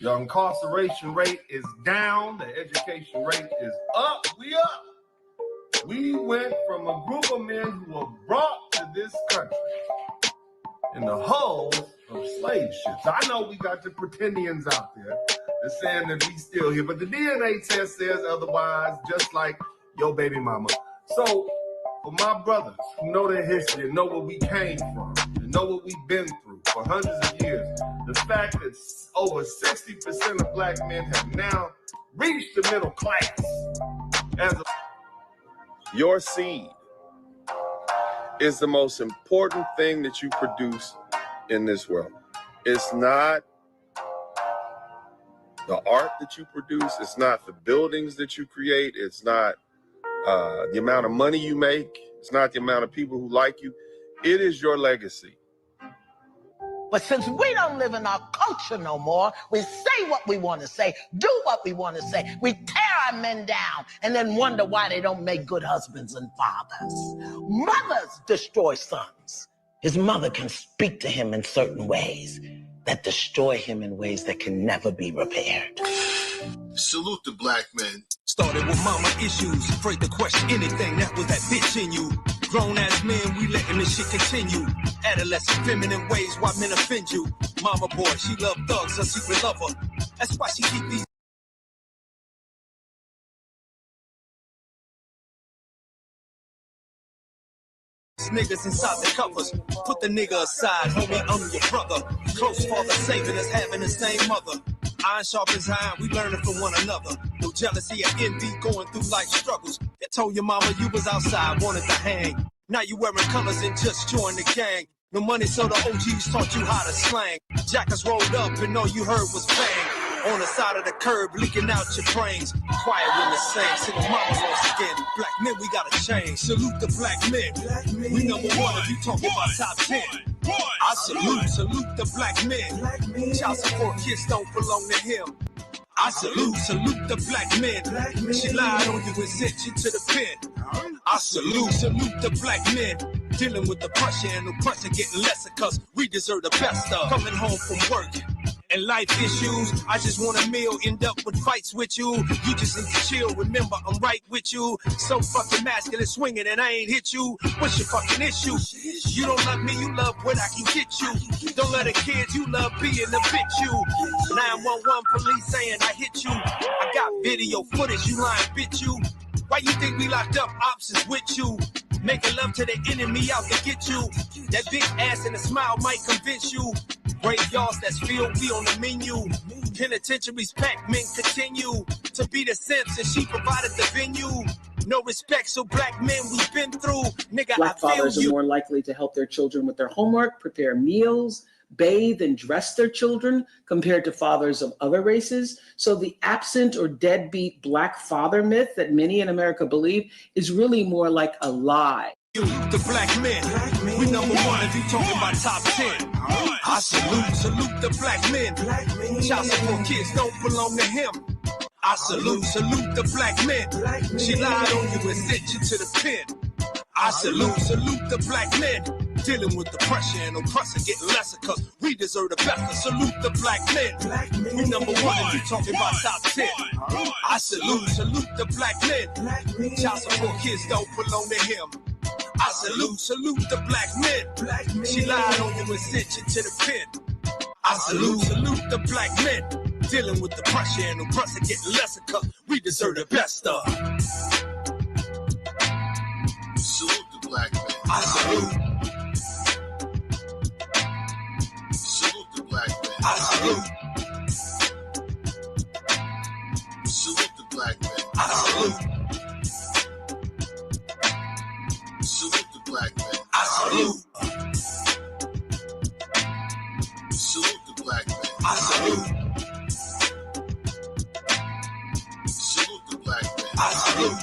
Your incarceration rate is down. The education rate is up. We up. We went from a group of men who were brought to this country in the hulls of slave ships. I know we got the pretendians out there that's saying that we still here, but the DNA test says otherwise, just like your baby mama. So for my brothers who know their history and know where we came from and know what we've been through for hundreds of years, the fact that over 60% of black men have now reached the middle class your seed is the most important thing that you produce in this world. It's not the art that you produce. It's not the buildings that you create. It's not the amount of money you make. It's not the amount of people who like you. It is your legacy. But since we don't live in our culture no more, we say what we want to say, do what we want to say. We tear our men down and then wonder why they don't make good husbands and fathers. Mothers destroy sons. His mother can speak to him in certain ways that destroy him in ways that can never be repaired. Salute the black men. Started with mama issues, afraid to question anything, that was that bitch in you. Grown ass men, we letting this shit continue. Adolescent feminine ways, why men offend you. Mama boy, she love thugs, her secret lover. That's why she keep these niggas inside the covers. Put the nigga aside, homie, I'm your brother. Close father saving us, having the same mother. Iron sharpens iron, we learning from one another. No jealousy or envy, going through life struggles. They told your mama you was outside, wanted to hang. Now you wearing colors and just joined the gang. No money, so the OGs taught you how to slang. Jackers rolled up and all you heard was bang. On the side of the curb, leaking out your brains. Quiet when the same, single mama lost skin. Black men, we gotta change. Salute the black men. We number one if you talking about top 10. I salute the black men. Child support kids don't belong to him. I salute the black men. She lied on you and sent you to the pen. I salute the black men. Dealing with the pressure and oppressor getting lesser cause we deserve the best of. Coming home from work and life issues, I just want a meal, end up with fights with you. You just need to chill, remember I'm right with you. So fucking masculine swinging and I ain't hit you. What's your fucking issue? You don't love me, you love what I can get you. Don't let the kids you love be in the bitch you. 911 police saying I hit you. I got video footage, you lying bitch you. Why you think we locked up options with you? Making love to the enemy out to get you. That big ass and a smile might convince you. Graveyards that's filled, we on the menu. Penitentiaries packed, men continue to be the simps and she provided the venue. No respect, so black men we've been through. Nigga, Black I feel fathers you. are more likely to help their children with their homework, prepare meals, bathe and dress their children compared to fathers of other races. So the absent or deadbeat black father myth that many in America believe is really more like a lie. The black men, we number one if you talking about top 10. I salute the black men. Child support kids don't belong to him. I salute the black men. She lied on you and sent you to the pen. I salute the black men. Dealing with the pressure and oppressor getting lesser cause we deserve the best. Salute the black men. We number one if you talking about top 10. I salute the black men. Child support kids don't belong to him. I salute the black men. She lied on you and sent you to the pen. I salute the black men. Dealing with the pressure and oppressor getting lesser cause we deserve the best of. Salute the black men. I salute. Salute the black men. I salute. Salute the black men. I salute. Salute the black men. I salute. Salute the black men. I salute. Salute the black men. I salute.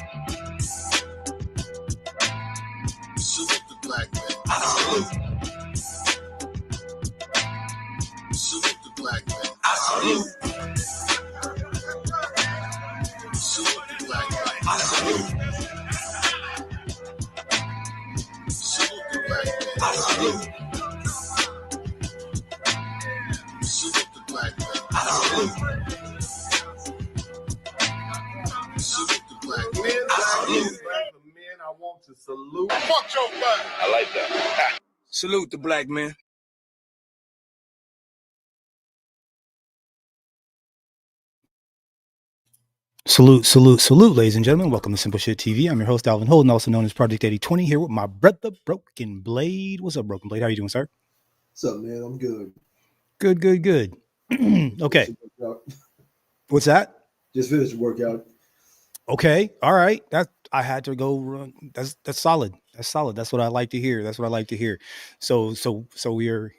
Salute the black men. I salute. Salute the black men. I salute. Salute the black men. I salute. Salute the black men. I salute. Salute the black men. I salute. Fuck your back. I like that. Salute the black man. Salute, salute, salute, ladies and gentlemen. Welcome to Simple Shit TV. I'm your host, Alvin Holden, also known as Project 8020, here with my brother, Broken Blade. What's up, Broken Blade? How you doing, sir? What's up, man? I'm good. Good, good, good. Okay. What's that? Just finished the workout. Okay. All right. That I had to go run. That's solid. That's solid. That's what I like to hear. That's what I like to hear. So you're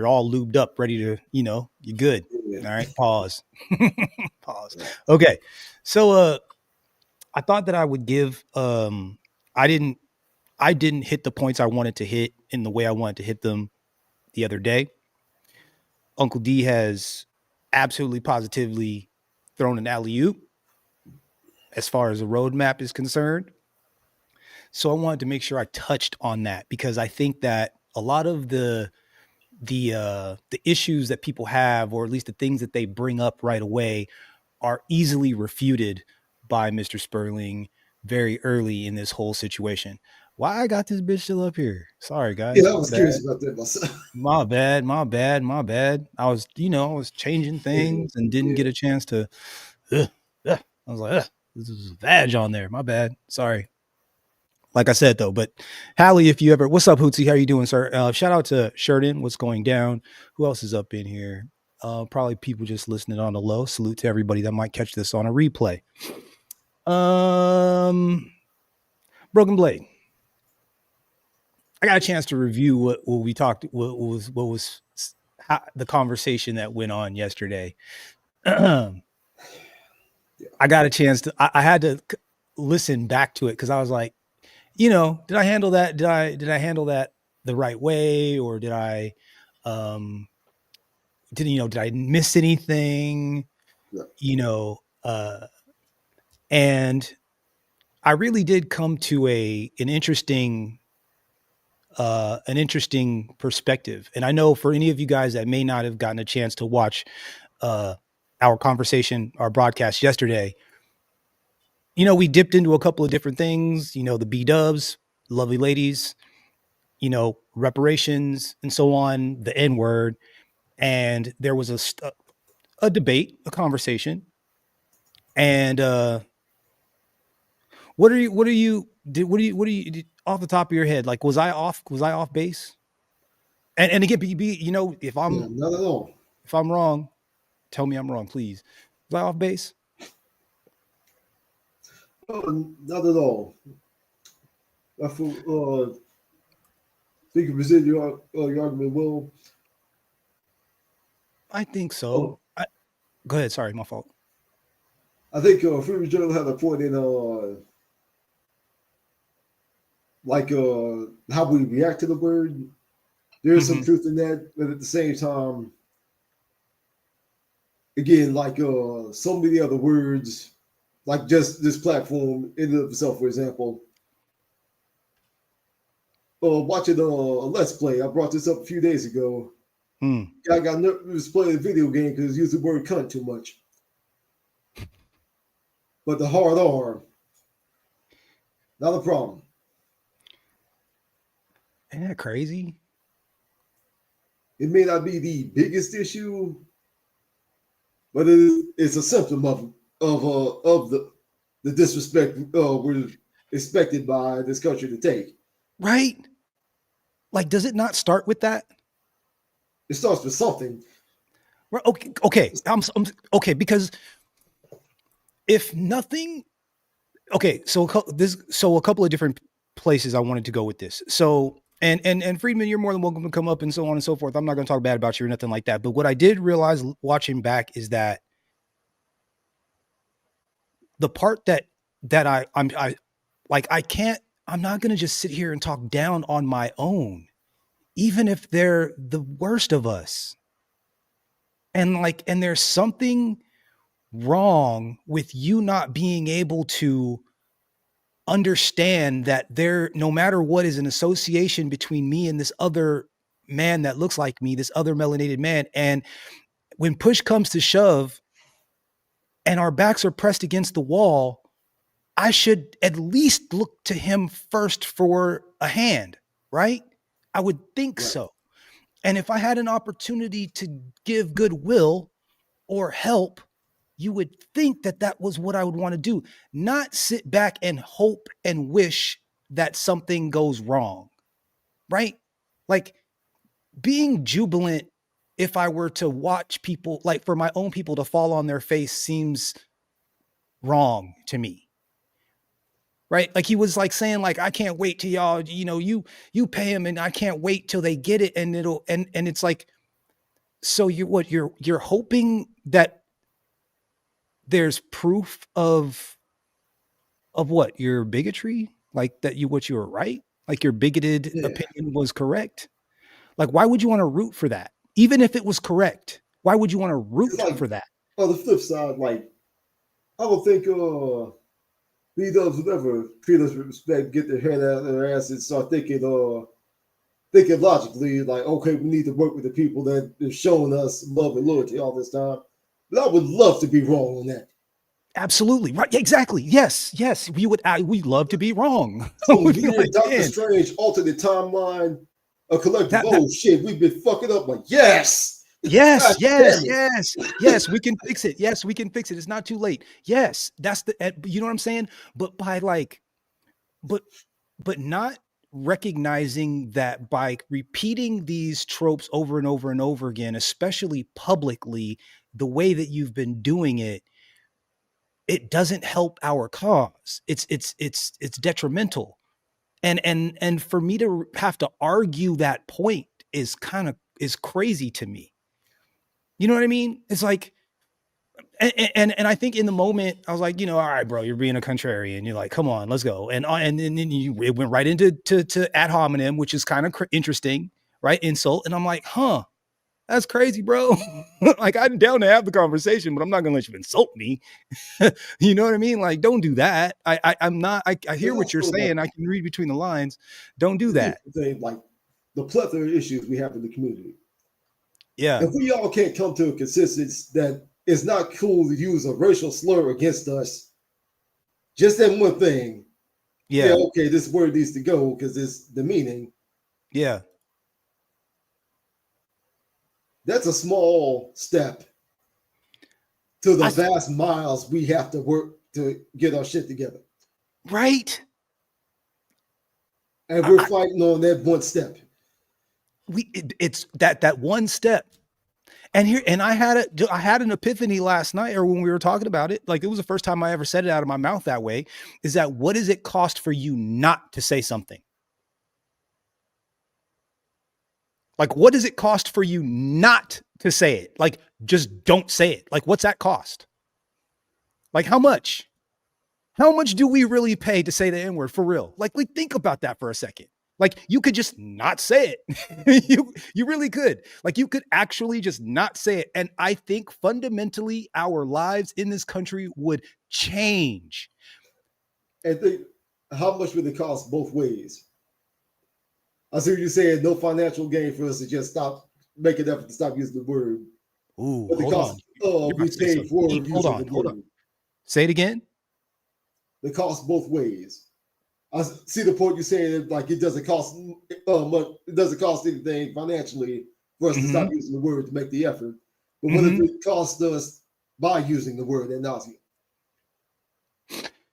all lubed up, ready to, you're good. Yeah. All right. Pause. Pause. Yeah. Okay. So I thought that I would give I didn't hit the points I wanted to hit in the way I wanted to hit them the other day. Uncle D has absolutely positively thrown an alley-oop as far as the roadmap is concerned. So I wanted to make sure I touched on that because I think that a lot of the issues that people have, or at least the things that they bring up right away, are easily refuted by Mr. Spurling very early in this whole situation. Why I got this bitch still up here? Sorry, guys. Yeah, I was curious about that myself. My bad. I was, I was changing things and didn't get a chance to. I was like, this is a vag on there. My bad. Sorry. Like I said, though, but Hallie, if you ever, what's up, Hootsy? How you doing, sir? Shout out to Sheridan. What's going down? Who else is up in here? Probably people just listening on the low. Salute to everybody that might catch this on a replay. Broken Blade. I got a chance to review what we talked, what was the conversation that went on yesterday. I got a chance to, I had to listen back to it because I was like, did I handle that? Did I handle that the right way, or did I, did I miss anything? Yeah. And I really did come to an interesting perspective. And I know for any of you guys that may not have gotten a chance to watch our conversation, our broadcast yesterday, we dipped into a couple of different things, the B-dubs, lovely ladies, reparations and so on, the N-word. And there was a debate, a conversation. And what are you off the top of your head? Like, was I off base? And again, if I'm not at all. If I'm wrong, tell me I'm wrong, please. Was I off base? Not at all. I think you present your argument well. I think so. Go ahead. Sorry, my fault. I think Freedom Journal had a point in how we react to the word. There is some truth in that, but at the same time, again, like so many other words, like just this platform in and of itself, for example. Watching a Let's Play, I brought this up a few days ago. Guy got nervous playing a video game because he used the word cunt too much. But the hard R, not a problem. Isn't that crazy? It may not be the biggest issue, but it's a symptom of the disrespect we're expected by this country to take. Right? Like, does it not start with that? It starts with something. Okay. I'm okay, because if nothing, okay. So a couple of different places I wanted to go with this. So and Friedman, you're more than welcome to come up and so on and so forth. I'm not going to talk bad about you or nothing like that. But what I did realize watching back is that the part that I'm not going to just sit here and talk down on my own, even if they're the worst of us. And there's something wrong with you not being able to understand that no matter what, is an association between me and this other man that looks like me, this other melanated man. And when push comes to shove and our backs are pressed against the wall, I should at least look to him first for a hand, right? I would think Right. so. And if I had an opportunity to give goodwill or help, you would think that that was what I would want to do, not sit back and hope and wish that something goes wrong, right? Like being jubilant if I were to watch people, like for my own people to fall on their face seems wrong to me. Right? Like he was like saying like, I can't wait till y'all, you pay him and I can't wait till they get it. And and it's like, so you're hoping that there's proof of what your bigotry, like that you were right, like your bigoted Yeah. opinion was correct. Like, why would you want to root for that? Even if it was correct, why would you want to It's root like for that? on the flip side, like I don't think B-dubs would ever treat us with respect, get their head out of their ass and start thinking logically, like, okay, we need to work with the people that have shown us love and loyalty all this time. But I would love to be wrong on that. Absolutely. Right. Exactly. Yes. Yes. We love to be wrong. So We'd if be you like, and Doctor man, Strange altered the timeline, a collective, that- shit, we've been fucking up. Like, yes. yes, God yes, damn it. yes, yes, we can fix it. Yes, we can fix it. It's not too late. Yes. That's you know what I'm saying? But by like, but not recognizing that by repeating these tropes over and over and over again, especially publicly, the way that you've been doing it, it doesn't help our cause. It's detrimental. And for me to have to argue that point is crazy to me. You know what I mean? It's like, and I think in the moment I was like, all right, bro, you're being a contrarian. You're like, come on, let's go. And then it went right into to ad hominem, which is kind of interesting, right? Insult. And I'm like, huh, that's crazy, bro. Like, I'm down to have the conversation, but I'm not gonna let you insult me. You know what I mean? Like, don't do that. I'm not. I hear what you're saying. I can read between the lines. Don't do that. Thing, like the plethora of issues we have in the community. Yeah. If we all can't come to a consensus that it's not cool to use a racial slur against us, just that one thing. Yeah. Okay, this word needs to go because it's the meaning. Yeah. That's a small step to the vast miles we have to work to get our shit together. Right. And we're fighting on that one step. It's that one step. And I had an epiphany last night, or when we were talking about it, like it was the first time I ever said it out of my mouth that way, is that what does it cost for you not to say something? Like, what does it cost for you not to say it? Like, just don't say it. Like, what's that cost? Like, how much? How much do we really pay to say the N-word for real? Like, think about that for a second. Like, you could just not say it. you really could. Like, you could actually just not say it. And I think fundamentally our lives in this country would change. And think, how much would it cost both ways? I see what you're saying. No financial gain for us to just stop, make an effort to stop using the word. Ooh, but the hold cost on. we pay for Hold on. Say it again. The cost both ways. I see the point you're saying. Like, it doesn't cost much. It doesn't cost anything financially for us to stop using the word to make the effort. But what if it costs us by using the word ad nauseam?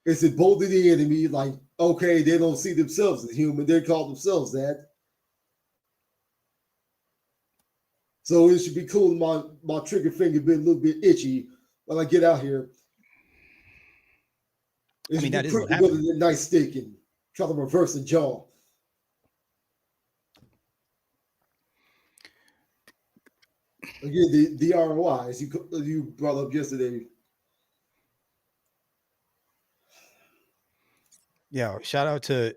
It's emboldening the enemy. Like, okay, they don't see themselves as human. They call themselves that. So it should be cool. My trigger finger be a little bit itchy when I get out here. I mean, that is what happened. Go to the nice stick and try to reverse the jaw. Again, the ROI, as you brought up yesterday. Yeah, shout out to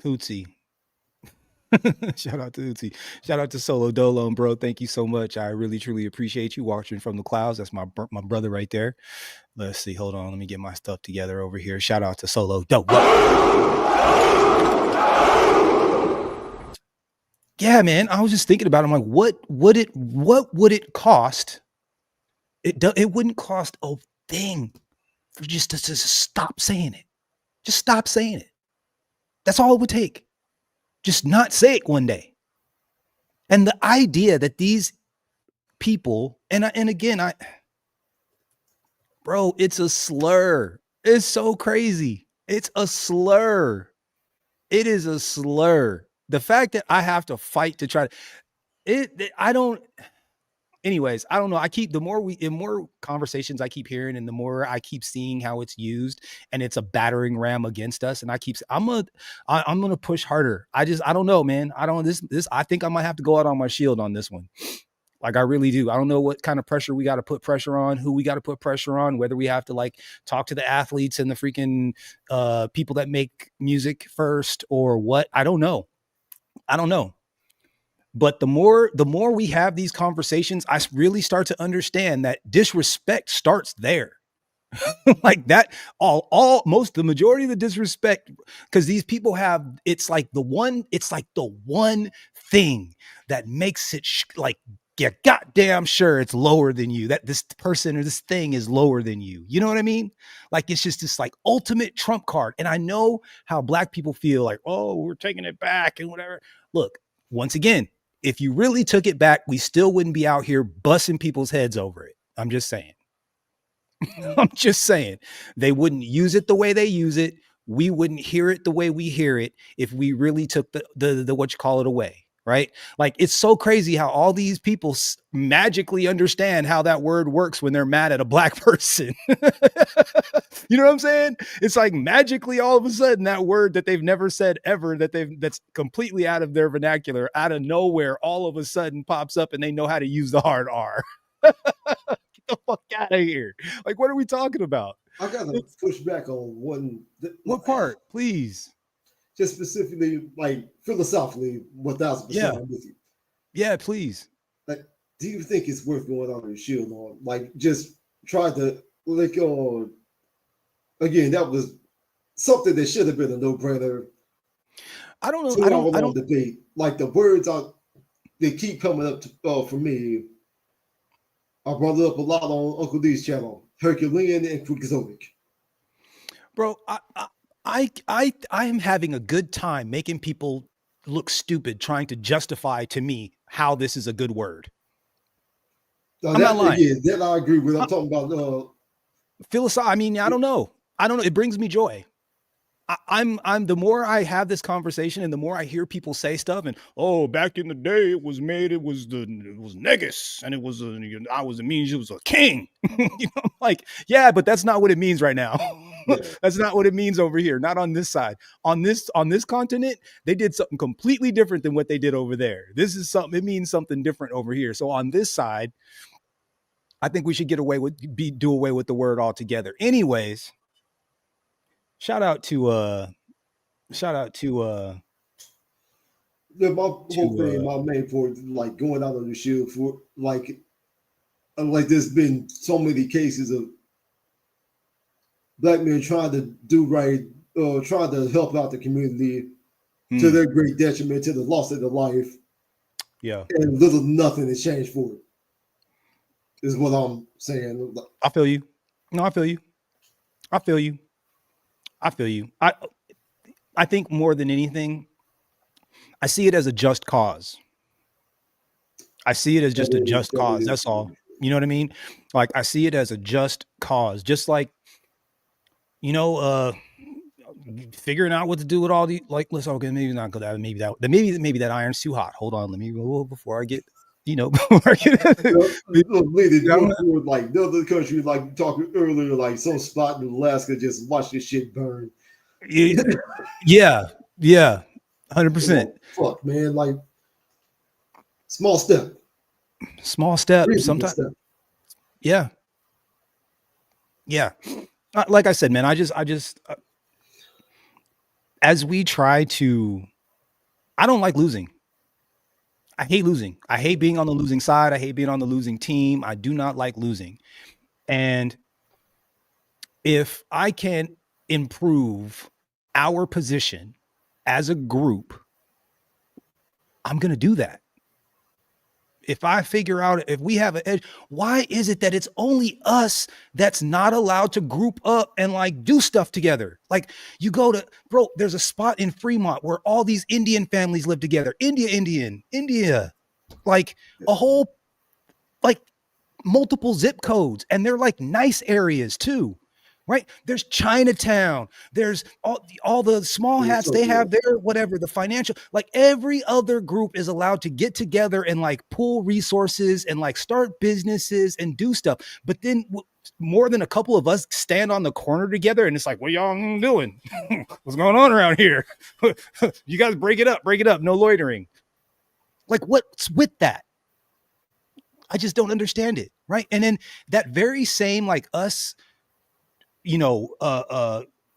Hootsie. Shout out to Hootsie. Shout out to Solo Dolo, bro. Thank you so much. I really truly appreciate you watching from the clouds. That's my brother right there. Let's see. Hold on. Let me get my stuff together over here. Shout out to Solo Dolo. Yeah, man. I was just thinking about it. I'm like, what would it cost? It wouldn't cost a thing for just to stop saying it. Just stop saying it. That's all it would take. just not say it one day. And the idea that these people, and again, bro, it's a slur. It's so crazy. It's a slur. It is a slur. The fact that I have to fight to try to, I don't, anyways, I don't know. In more conversations I keep hearing and the more I keep seeing how it's used and it's a battering ram against us. And I'm going to push harder. I don't know, man. I think I might have to go out on my shield on this one. Like I really do. I don't know what kind of pressure we got to put pressure on, who we got to put pressure on, whether we have to like talk to the athletes and the freaking people that make music first or what. I don't know. But the more we have these conversations, I really start to understand that disrespect starts there. Like that, the majority of the disrespect, because these people have, it's like the one thing that makes it like, yeah, goddamn sure it's lower than you, that this person or this thing is lower than you. You know what I mean? Like, it's just this like ultimate trump card. And I know how Black people feel like, oh, we're taking it back and whatever. Look, once again, if you really took it back, we still wouldn't be out here busting people's heads over it. I'm just saying. I'm just saying. They wouldn't use it the way they use it. We wouldn't hear it the way we hear it if we really took the what you call it away. Right? Like, it's so crazy how all these people magically understand how that word works when they're mad at a Black person. You know what I'm saying? It's like magically all of a sudden that word that they've never said ever, that's completely out of their vernacular, out of nowhere, all of a sudden pops up and they know how to use the hard R. Get the fuck out of here. Like, what are we talking about? I gotta push back on one. What part, please? Just specifically, like philosophically, 1,000% I'm with you. Yeah, please. Like, do you think it's worth going on your shield on? Like, just try to like again, that was something that should have been a no-brainer. I don't know. I don't debate. Like the words they keep coming up to, for me. I brought it up a lot on Uncle D's channel, Herculean and Quixotic. Bro, I am having a good time making people look stupid, trying to justify to me how this is a good word. I'm not lying. Yeah, that I agree with. I'm talking about philosophy. I mean, I don't know. It brings me joy. I'm the more I have this conversation and the more I hear people say stuff and, oh, back in the day it was negus and it was it means it was a king. You know, like, yeah, but that's not what it means right now. Yeah. That's not what it means over here. Not on this side. On this continent, they did something completely different than what they did over there. This is something, it means something different over here. So on this side, I think we should do away with the word altogether. Anyways, shout out to my main point, like going out on the shield for like there's been so many cases of Black men trying to do right, trying to help out the community to their great detriment, to the loss of their life. Yeah. And little nothing has changed for it. Is what I'm saying. I feel you. No, I feel you. I feel you. I think more than anything, I see it as a just cause. I see it as just a just cause. That's all. You know what I mean? Like, I see it as a just cause. Just like, figuring out what to do with all the, like, let's maybe not go that, maybe that iron's too hot. Hold on, let me go before I get, before I get like the other country, like talking earlier, like some spot in Alaska, just watch this shit burn. Yeah, 100%. Fuck, man, like small step. Sometimes. Yeah. Like I said, man, I just as we try to, I don't like losing. I hate losing. I hate being on the losing side. I hate being on the losing team. I do not like losing. And if I can improve our position as a group, I'm going to do that. if I figure out if we have an edge, why is it that it's only us that's not allowed to group up and like do stuff together? Like you go to, bro, there's a spot in Fremont where all these Indian families live together. India, like a whole, like multiple zip codes, and they're like nice areas too. Right? There's Chinatown. There's all the small hats they have there, whatever, the financial, like every other group is allowed to get together and like pool resources and like start businesses and do stuff. But then more than a couple of us stand on the corner together and it's like, what y'all doing? What's going on around here? You guys break it up. No loitering. Like what's with that? I just don't understand it. Right. And then that very same, like us,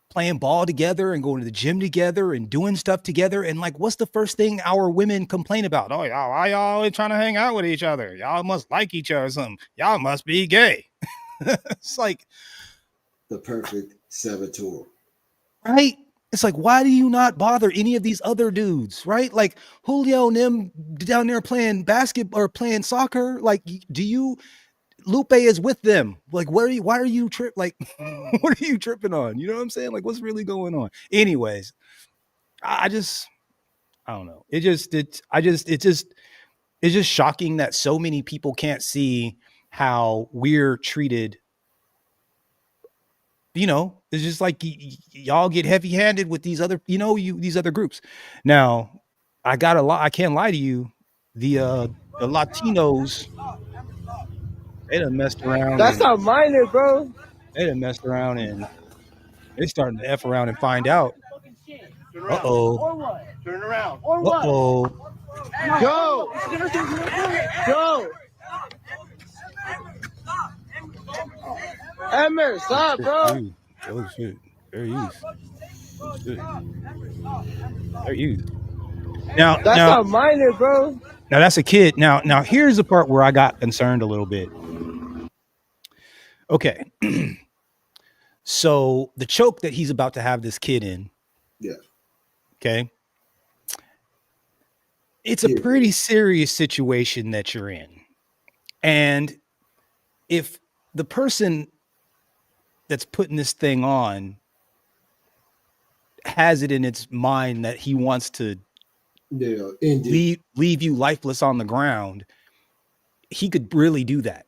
playing ball together and going to the gym together and doing stuff together. And like, what's the first thing our women complain about? Oh, y'all, why y'all always trying to hang out with each other? Y'all must like each other or something. Y'all must be gay. It's like the perfect saboteur. Right? It's like, why do you not bother any of these other dudes? Right? Like Julio and them down there playing basketball or playing soccer. Like, Lupe is with them. Like, why are you like, what are you tripping on? You know what I'm saying? Like, what's really going on? Anyways, I don't know. It's just shocking that so many people can't see how we're treated. It's just like y'all get heavy handed with these other, these other groups. Now I can't lie to you. The Latinos, they done messed around. That's not minor, bro. They done messed around and they starting to F around and find out. Uh-oh. Turn around. Or what? Uh-oh. Go. Go. Emmer, stop, bro. Oh, shit. There he is. There he is. Now, that's not minor, bro. Now, that's a kid. Now, here's the part where I got concerned a little bit. Okay. So the choke that he's about to have this kid in. Yeah. Okay. It's a pretty serious situation that you're in. And if the person that's putting this thing on has it in its mind that he wants to leave you lifeless on the ground, he could really do that.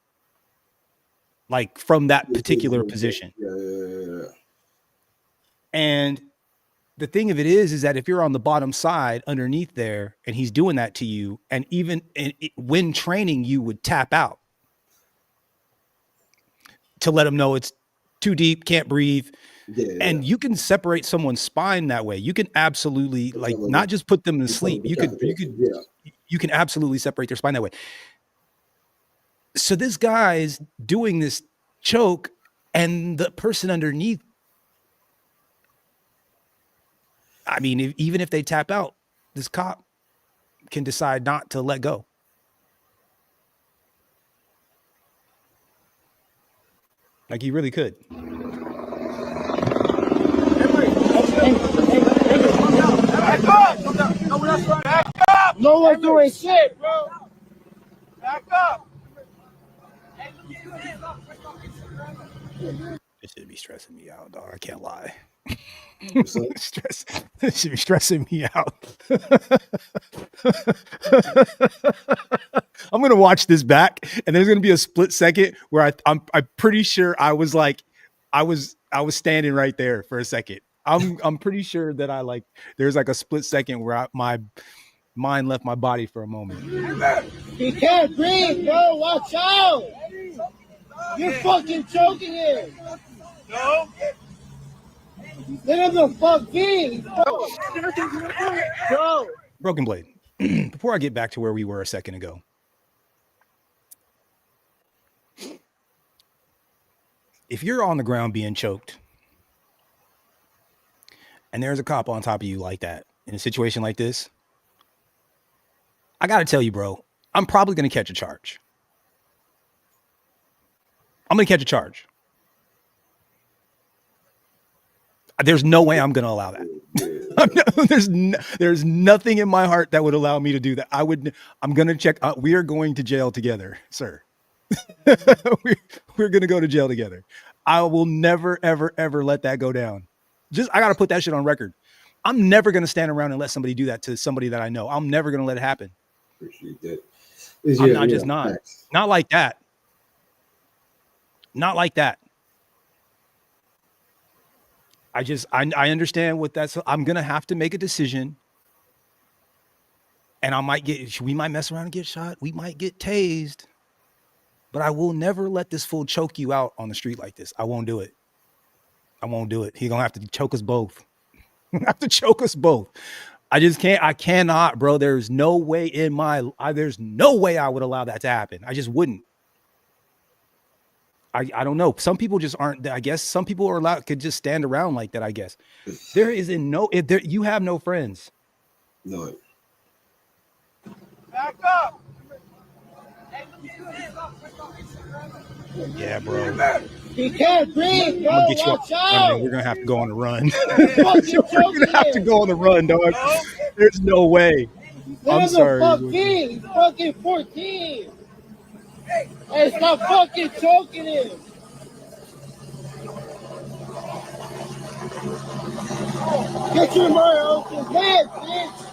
Like from that particular position. Yeah. And the thing of it is that if you're on the bottom side underneath there and he's doing that to you, and even when training, you would tap out to let him know it's too deep, can't breathe. And you can separate someone's spine that way. You can absolutely not just put them to sleep. You can absolutely separate their spine that way. So this guy's doing this choke and the person underneath, I mean, even if they tap out, this cop can decide not to let go. Like he really could. Back up! Back up! No one's doing shit, bro. Back up! It should be stressing me out, dog. I can't lie. This should be stressing me out. I'm gonna watch this back, and there's gonna be a split second where I'm pretty sure I was standing right there for a second. I'm pretty sure that there's like a split second where my mind left my body for a moment. He can't breathe, bro. Watch out! You're fucking choking him. No. Let him the fuck be. Bro. Broken Blade. Before I get back to where we were a second ago, if you're on the ground being choked and there's a cop on top of you like that in a situation like this, I got to tell you, bro, I'm probably going to catch a charge. I'm going to catch a charge. There's no way I'm going to allow that. There's nothing in my heart that would allow me to do that. I'm going to check. We are going to jail together, sir. we're going to go to jail together. I will never, ever, ever let that go down. I got to put that shit on record. I'm never going to stand around and let somebody do that to somebody that I know. I'm never going to let it happen. Appreciate that. I'm not just not. Facts. Not like that. Not like that. I understand what that's. I'm going to have to make a decision. And we might mess around and get shot. We might get tased. But I will never let this fool choke you out on the street like this. I won't do it. I won't do it. He's going to have to choke us both. I just can't. I cannot, bro. There's no way there's no way I would allow that to happen. I just wouldn't. I don't know. Some people just aren't. I guess some people are allowed, could just stand around like that, I guess. You have no friends. No. Back up. Yeah, bro. He can't breathe, bro. Watch out. We're gonna have to go on the run. We're gonna have to go on the run, dog. There's no way. I'm sorry. He's fucking 14. Hey, stop fucking choking him. Get your money off his head, bitch.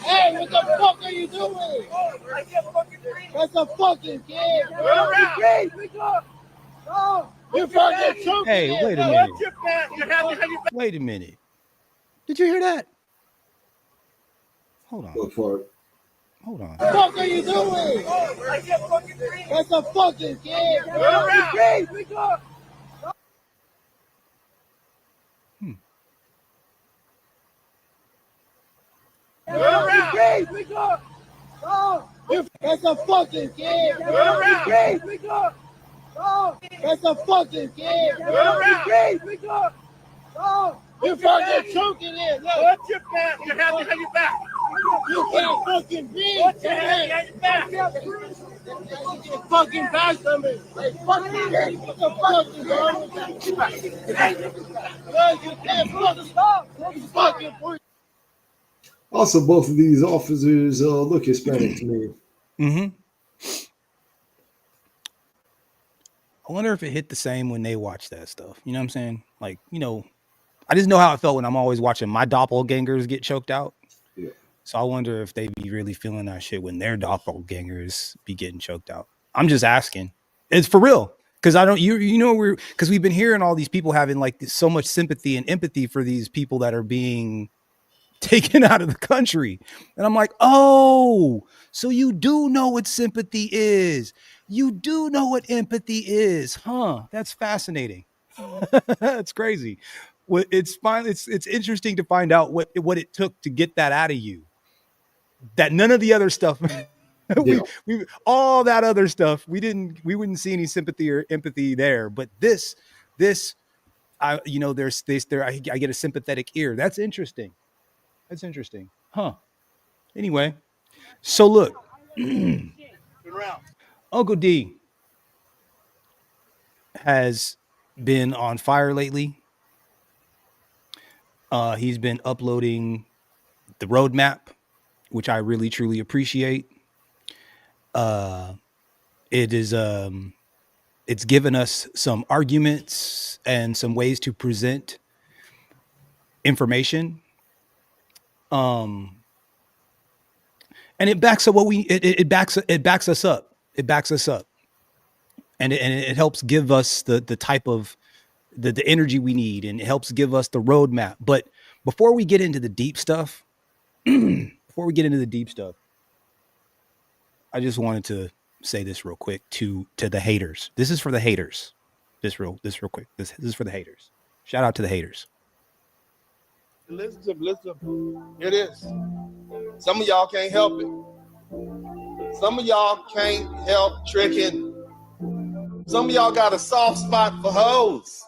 Hey, what the fuck are you doing? That's a fucking kid, bro. You're fucking choking. Hey, wait a minute. Wait a minute. Did you hear that? Hold on. What part? Hold on. What the fuck are you doing? That's a fucking kid, bro. That's a fucking kid, bro. That's a fucking kid, bro. You're fucking choking him. Watch your back. You have to have your back. You can't fucking breathe. Watch your hand. Get fucking back from me. Hey, fucking get. What the fuck is wrong with you? You can't fucking stop. You fucking breathe. Also, both of these officers look Hispanic to me. Mm-hmm. I wonder if it hit the same when they watch that stuff. You know what I'm saying? Like, I just know how it felt when I'm always watching my doppelgangers get choked out. Yeah. So I wonder if they be really feeling that shit when their doppelgangers be getting choked out. I'm just asking. It's for real. Because because we've been hearing all these people having like so much sympathy and empathy for these people that are being taken out of the country. And I'm like, oh, so you do know what sympathy is. You do know what empathy is. Huh? That's fascinating. That's crazy. Well, it's fine. It's interesting to find out what it took to get that out of you. That none of the other stuff, we all that other stuff, we wouldn't see any sympathy or empathy there. But this, I get a sympathetic ear. That's interesting. That's interesting. Huh. Anyway, so look, Uncle D has been on fire lately. He's been uploading the roadmap, which I really truly appreciate. It is it's given us some arguments and some ways to present information. And it backs up it backs us up. It backs us up. And it helps give us the type of the energy we need, and it helps give us the roadmap. But before we get into the deep stuff, I just wanted to say this real quick to the haters. This is for the haters. This real quick. This is for the haters. Shout out to the haters. Listen. It is. Some of y'all can't help it. Some of y'all can't help tricking. Some of y'all got a soft spot for hoes.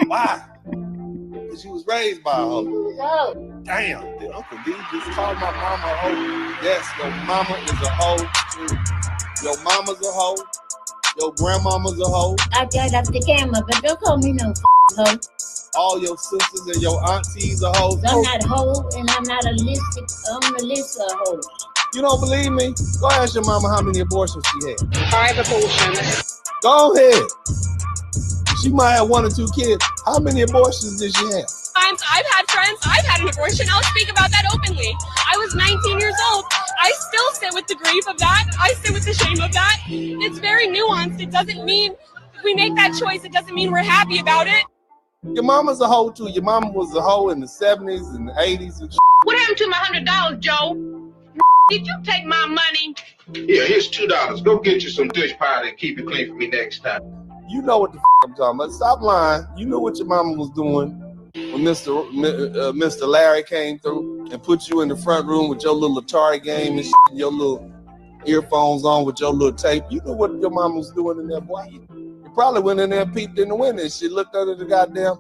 Why? Because you was raised by a hoe. Damn, did Uncle D just call my mama a hoe? Yes, your mama is a hoe too. Your mama's a hoe. Your grandmama's a hoe. I got up the camera, but don't call me no hoe. all your sisters and your aunties are hoes. I'm not hoe, and I'm not a list of hoes. You don't believe me? Go ask your mama how many abortions she had. 5 abortions. Go ahead. She might have 1 or 2 kids. How many abortions did she have? I've had friends. I've had an abortion. I'll speak about that openly. I was 19 years old. I still sit with the grief of that. I sit with the shame of that. It's very nuanced. It doesn't mean we make that choice. It doesn't mean we're happy about it. Your mama's a hoe too. Your mama was a hoe in the 70s and the 80s and What happened to my $100, Joe? Did you take my money? Yeah, here's $2. Go get you some dish powder and keep it clean for me next time. You know what the I'm talking about. Stop lying. You know what your mama was doing when Mr. Larry came through and put you in the front room with your little Atari game and your little earphones on with your little tape. You know what your mama was doing in there, boy. You probably went in there and peeped in the window and she looked under the goddamn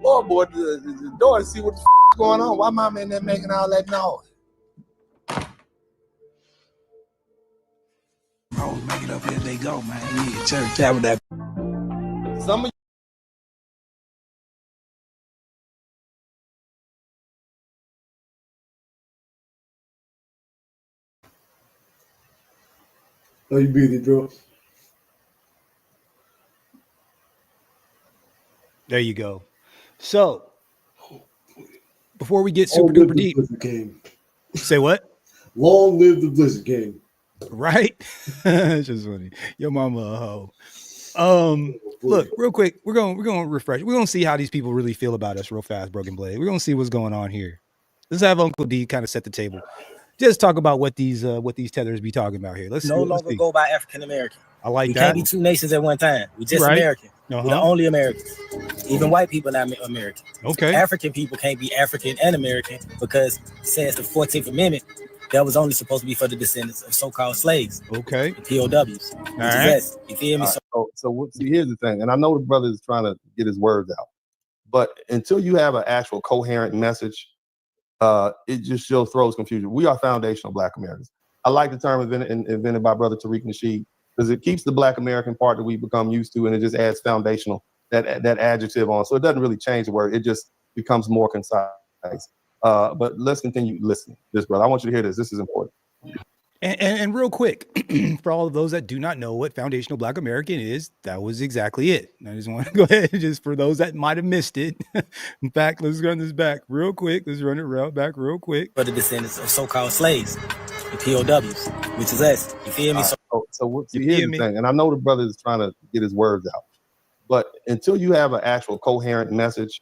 floorboard, the door to see what the is going on. Why mama in there making all that noise? Oh, make it up here they go, man. Yeah, church tabernacle. Some of Oh, you busy, bro? There you go. So, before we get super duper deep, say what? Long live the Blizzard King. Right? It's just funny. Your mama a hoe. Look, real quick, we're gonna refresh. We're gonna see how these people really feel about us real fast, Broken Blade. We're gonna see what's going on here. Let's have Uncle D kind of set the table. Just talk about what these tethers be talking about here. Let's no longer go by African American. I like we that. Can't be 2 nations at one time. We just American. We're the only Americans. Even white people not American. Okay. African people can't be African and American because since the 14th Amendment, that was only supposed to be for the descendants of so-called slaves. Okay. The POWs. You feel me? See, here's the thing, and I know the brother is trying to get his words out, but until you have an actual coherent message, it just still throws confusion. We are foundational Black Americans. I like the term invented by Brother Tariq Nasheed because it keeps the Black American part that we become used to, and it just adds foundational, that adjective on. So it doesn't really change the word. It just becomes more concise. But let's continue listening. This, brother, I want you to hear this. This is important. And real quick, for all of those that do not know what foundational Black American is, that was exactly it. I just want to go ahead and just for those that might have missed it. In fact, let's run this back real quick. Let's run it back real quick. For the descendants of so-called slaves, the POWs, which is us. You feel me? Here's the thing, and I know the brother is trying to get his words out, but until you have an actual coherent message,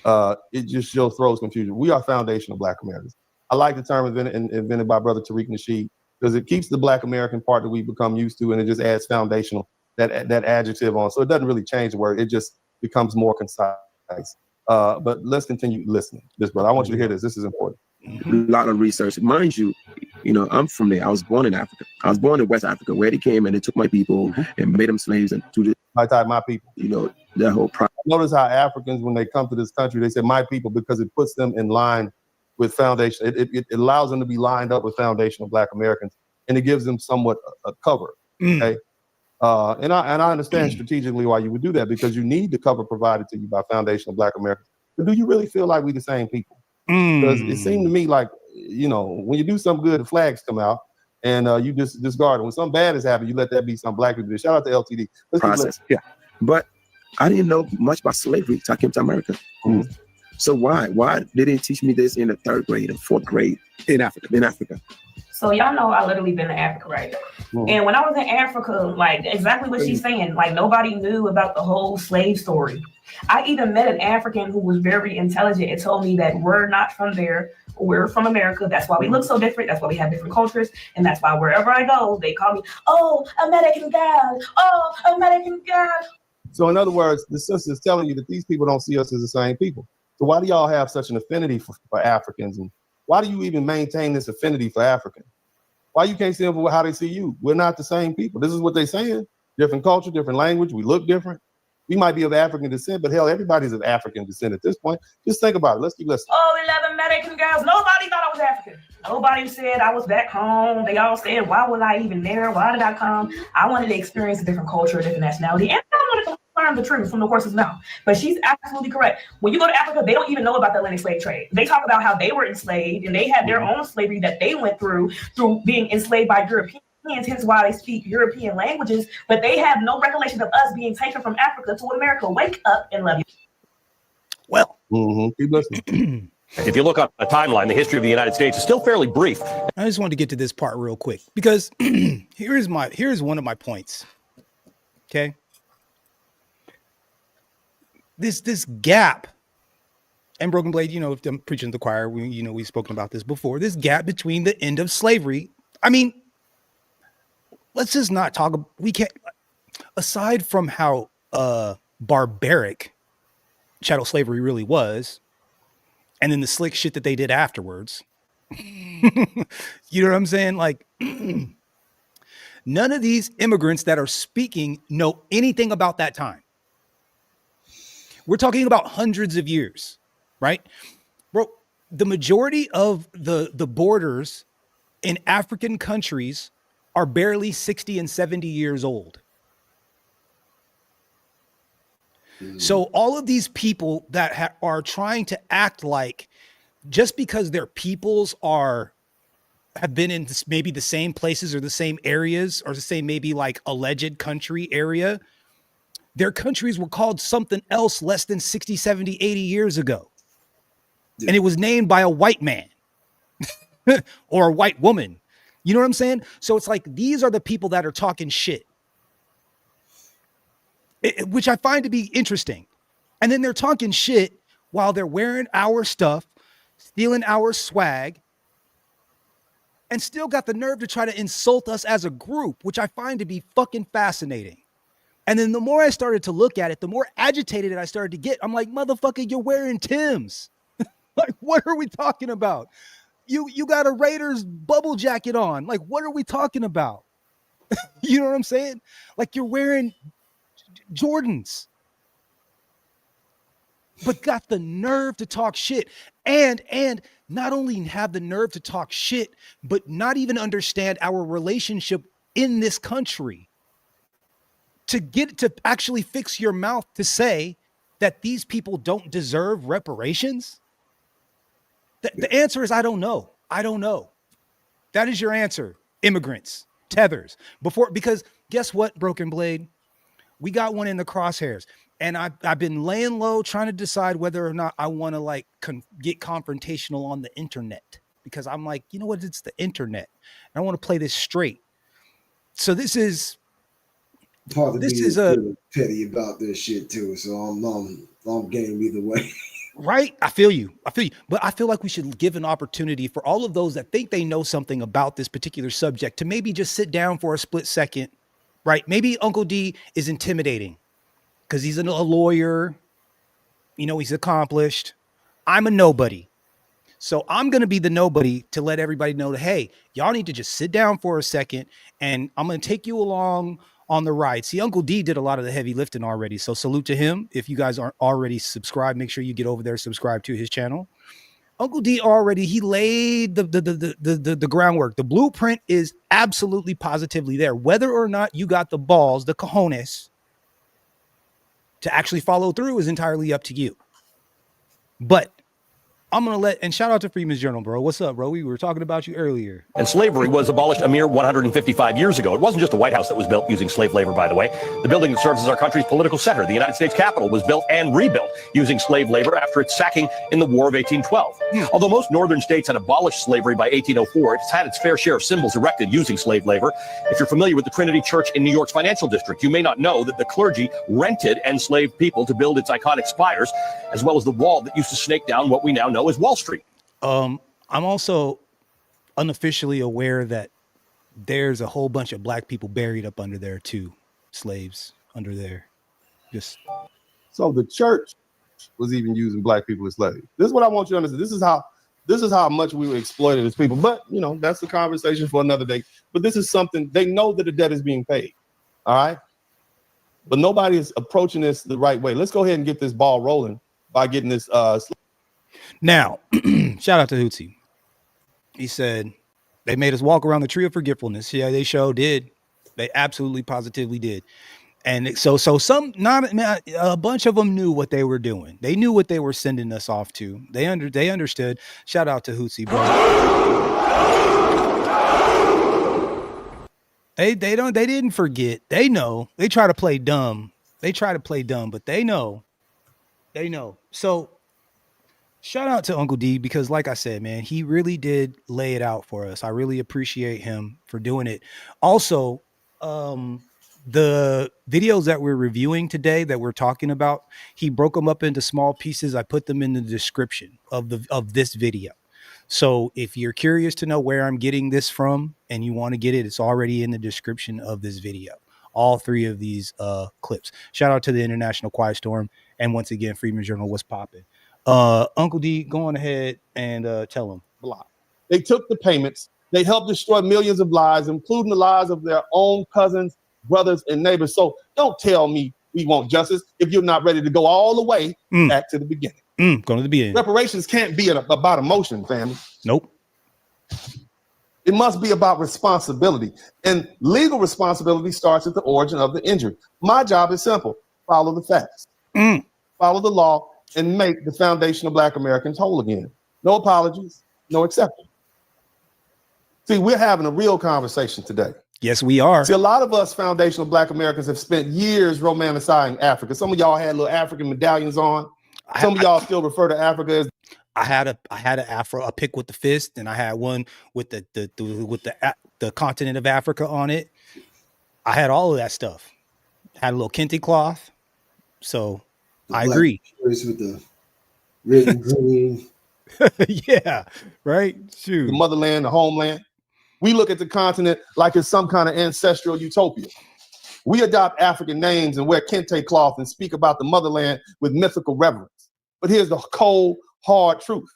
it just still throws confusion. We are foundational Black Americans. I like the term invented by Brother Tariq Nasheed because it keeps the Black American part that we become used to, and it just adds foundational, that adjective on. So it doesn't really change the word. It just becomes more concise. But let's continue listening. This, brother, I want you to hear this. This is important. A lot of research. Mind you, I'm from there. I was born in Africa. I was born in West Africa, where they came and they took my people and made them slaves and to my people. That whole process. Notice how Africans, when they come to this country, they say my people because it puts them in line with foundation. It allows them to be lined up with foundational Black Americans, and it gives them somewhat a cover. Okay. And I understand strategically why you would do that, because you need the cover provided to you by foundational Black Americans. But do you really feel like we the same people? Because it seemed to me like, when you do something good, the flags come out, and you just discard it. When something bad has happened, you let that be some Black people. Shout out to LTD. Process. Yeah. But I didn't know much about slavery until I came to America. Mm-hmm. So why they didn't teach me this in the 3rd grade and 4th grade in Africa? So y'all know I literally been to Africa, right? Mm. And when I was in Africa, like exactly what she's saying, like nobody knew about the whole slave story. I even met an African who was very intelligent and told me that we're not from there. We're from America. That's why we look so different. That's why we have different cultures. And that's why wherever I go, they call me, oh, American girl. Oh, American girl. So in other words, the sister is telling you that these people don't see us as the same people. So why do y'all have such an affinity for Africans? And why do you even maintain this affinity for Africans? Why you can't see them for how they see you? We're not the same people. This is what they're saying. Different culture, different language. We look different. We might be of African descent, but hell, everybody's of African descent at this point. Just think about it. Let's keep listening. Oh, 11 American girls. Nobody thought I was African. Nobody said I was back home. They all said, why was I even there? Why did I come? I wanted to experience a different culture, a different nationality. And I wanted to learn the truth from the horse's mouth. But she's absolutely correct. When you go to Africa, they don't even know about the Atlantic slave trade. They talk about how they were enslaved and they had their own slavery that they went through being enslaved by Europeans. Hence why they speak European languages, but they have no recollection of us being taken from Africa to America. Wake up and love you. Well, keep listening. If you look up a timeline, the history of the United States is still fairly brief. I just wanted to get to this part real quick because here's one of my points. Okay. This gap, and Broken Blade, if I'm preaching to the choir, we've spoken about this before. This gap between the end of slavery. I mean, let's just not talk. We can't, aside from how barbaric chattel slavery really was, and then the slick shit that they did afterwards. You know what I'm saying? Like, none of these immigrants that are speaking know anything about that time. We're talking about hundreds of years, right? Bro, the majority of the borders in African countries are barely 60 and 70 years old. So all of these people that are trying to act like just because their peoples have been in maybe the same places or the same areas or the same maybe like alleged country area, their countries were called something else less than 60, 70, 80 years ago. Yeah. And it was named by a white man or a white woman. You know what I'm saying? So it's like, these are the people that are talking shit, which I find to be interesting. And then they're talking shit while they're wearing our stuff, stealing our swag, and still got the nerve to try to insult us as a group, which I find to be fucking fascinating. And then the more I started to look at it, the more agitated I started to get. I'm like, motherfucker, you're wearing Timbs. Like, what are we talking about? You got a Raiders bubble jacket on. Like, what are we talking about? You know what I'm saying? Like, you're wearing Jordans, but got the nerve to talk shit. And not only have the nerve to talk shit, but not even understand our relationship in this country. To get to actually fix your mouth to say that these people don't deserve reparations? The answer is, I don't know. I don't know. That is your answer. Immigrants, tethers. Because guess what, Broken Blade? We got one in the crosshairs. And I've been laying low trying to decide whether or not I want to get confrontational on the internet. Because I'm like, you know what? It's the internet. I want to play this straight. So this is petty about this shit too. So I'm game either way. Right? I feel you. But I feel like we should give an opportunity for all of those that think they know something about this particular subject to maybe just sit down for a split second, right? Maybe Uncle D is intimidating because he's a lawyer. He's accomplished. I'm a nobody. So I'm going to be the nobody to let everybody know that, hey, y'all need to just sit down for a second and I'm going to take you along on the ride. See, Uncle D did a lot of the heavy lifting already. So salute to him. If you guys aren't already subscribed, make sure you get over there, subscribe to his channel. Uncle D he laid the groundwork. The blueprint is absolutely positively there. Whether or not you got the balls, the cojones to actually follow through is entirely up to you. But I'm going to and shout out to Freeman's Journal, bro. What's up, bro? We were talking about you earlier. And slavery was abolished a mere 155 years ago. It wasn't just the White House that was built using slave labor, by the way. The building that serves as our country's political center, the United States Capitol, was built and rebuilt using slave labor after its sacking in the War of 1812. Although most northern states had abolished slavery by 1804, it's had its fair share of symbols erected using slave labor. If you're familiar with the Trinity Church in New York's financial district, you may not know that the clergy rented enslaved people to build its iconic spires, as well as the wall that used to snake down what we now know as Wall Street. I'm also unofficially aware that there's a whole bunch of black people buried up under there too, slaves under there. So the church was even using black people as slaves. This is what I want you to understand. This is how much we were exploited as people. But that's the conversation for another day. But this is something they know that the debt is being paid. All right. But nobody is approaching this the right way. Let's go ahead and get this ball rolling by getting this. Now, shout out to Hootsie. He said they made us walk around the tree of forgetfulness. Yeah, they sure did. They absolutely positively did. And so some not a bunch of them knew what they were doing. They knew what they were sending us off to. They understood. Shout out to Hootsie, bro. They didn't forget. They know. They try to play dumb. But they know. So shout out to Uncle D, because like I said, man, he really did lay it out for us. I really appreciate him for doing it. Also, the videos that we're reviewing today that we're talking about, he broke them up into small pieces. I put them in the description of this video. So if you're curious to know where I'm getting this from and you want to get it, it's already in the description of this video. All three of these clips. Shout out to the International Quiet Storm. And once again, Freedom Journal, what's popping? Uncle D, go on ahead and tell them. Blah. They took the payments. They helped destroy millions of lives, including the lives of their own cousins, brothers, and neighbors. So don't tell me we want justice if you're not ready to go all the way back to the beginning. Go to the beginning. Reparations can't be about emotion, family. Nope. It must be about responsibility. And legal responsibility starts at the origin of the injury. My job is simple. Follow the facts. Follow the law and make the foundation of Black Americans whole again. No apologies, no exceptions. See, we're having a real conversation today. Yes, we are. See, a lot of us foundational Black Americans have spent years romanticizing Africa. Some of y'all had little African medallions on. Some of y'all still refer to Africa as. I had an Afro, a pick with the fist, and I had one with the continent of Africa on it. I had all of that stuff. Had a little kente cloth. So I agree. With the red and green. Yeah, right. Shoot. The motherland, the homeland. We look at the continent like it's some kind of ancestral utopia. We adopt African names and wear kente cloth and speak about the motherland with mythical reverence. But here's the cold, hard truth.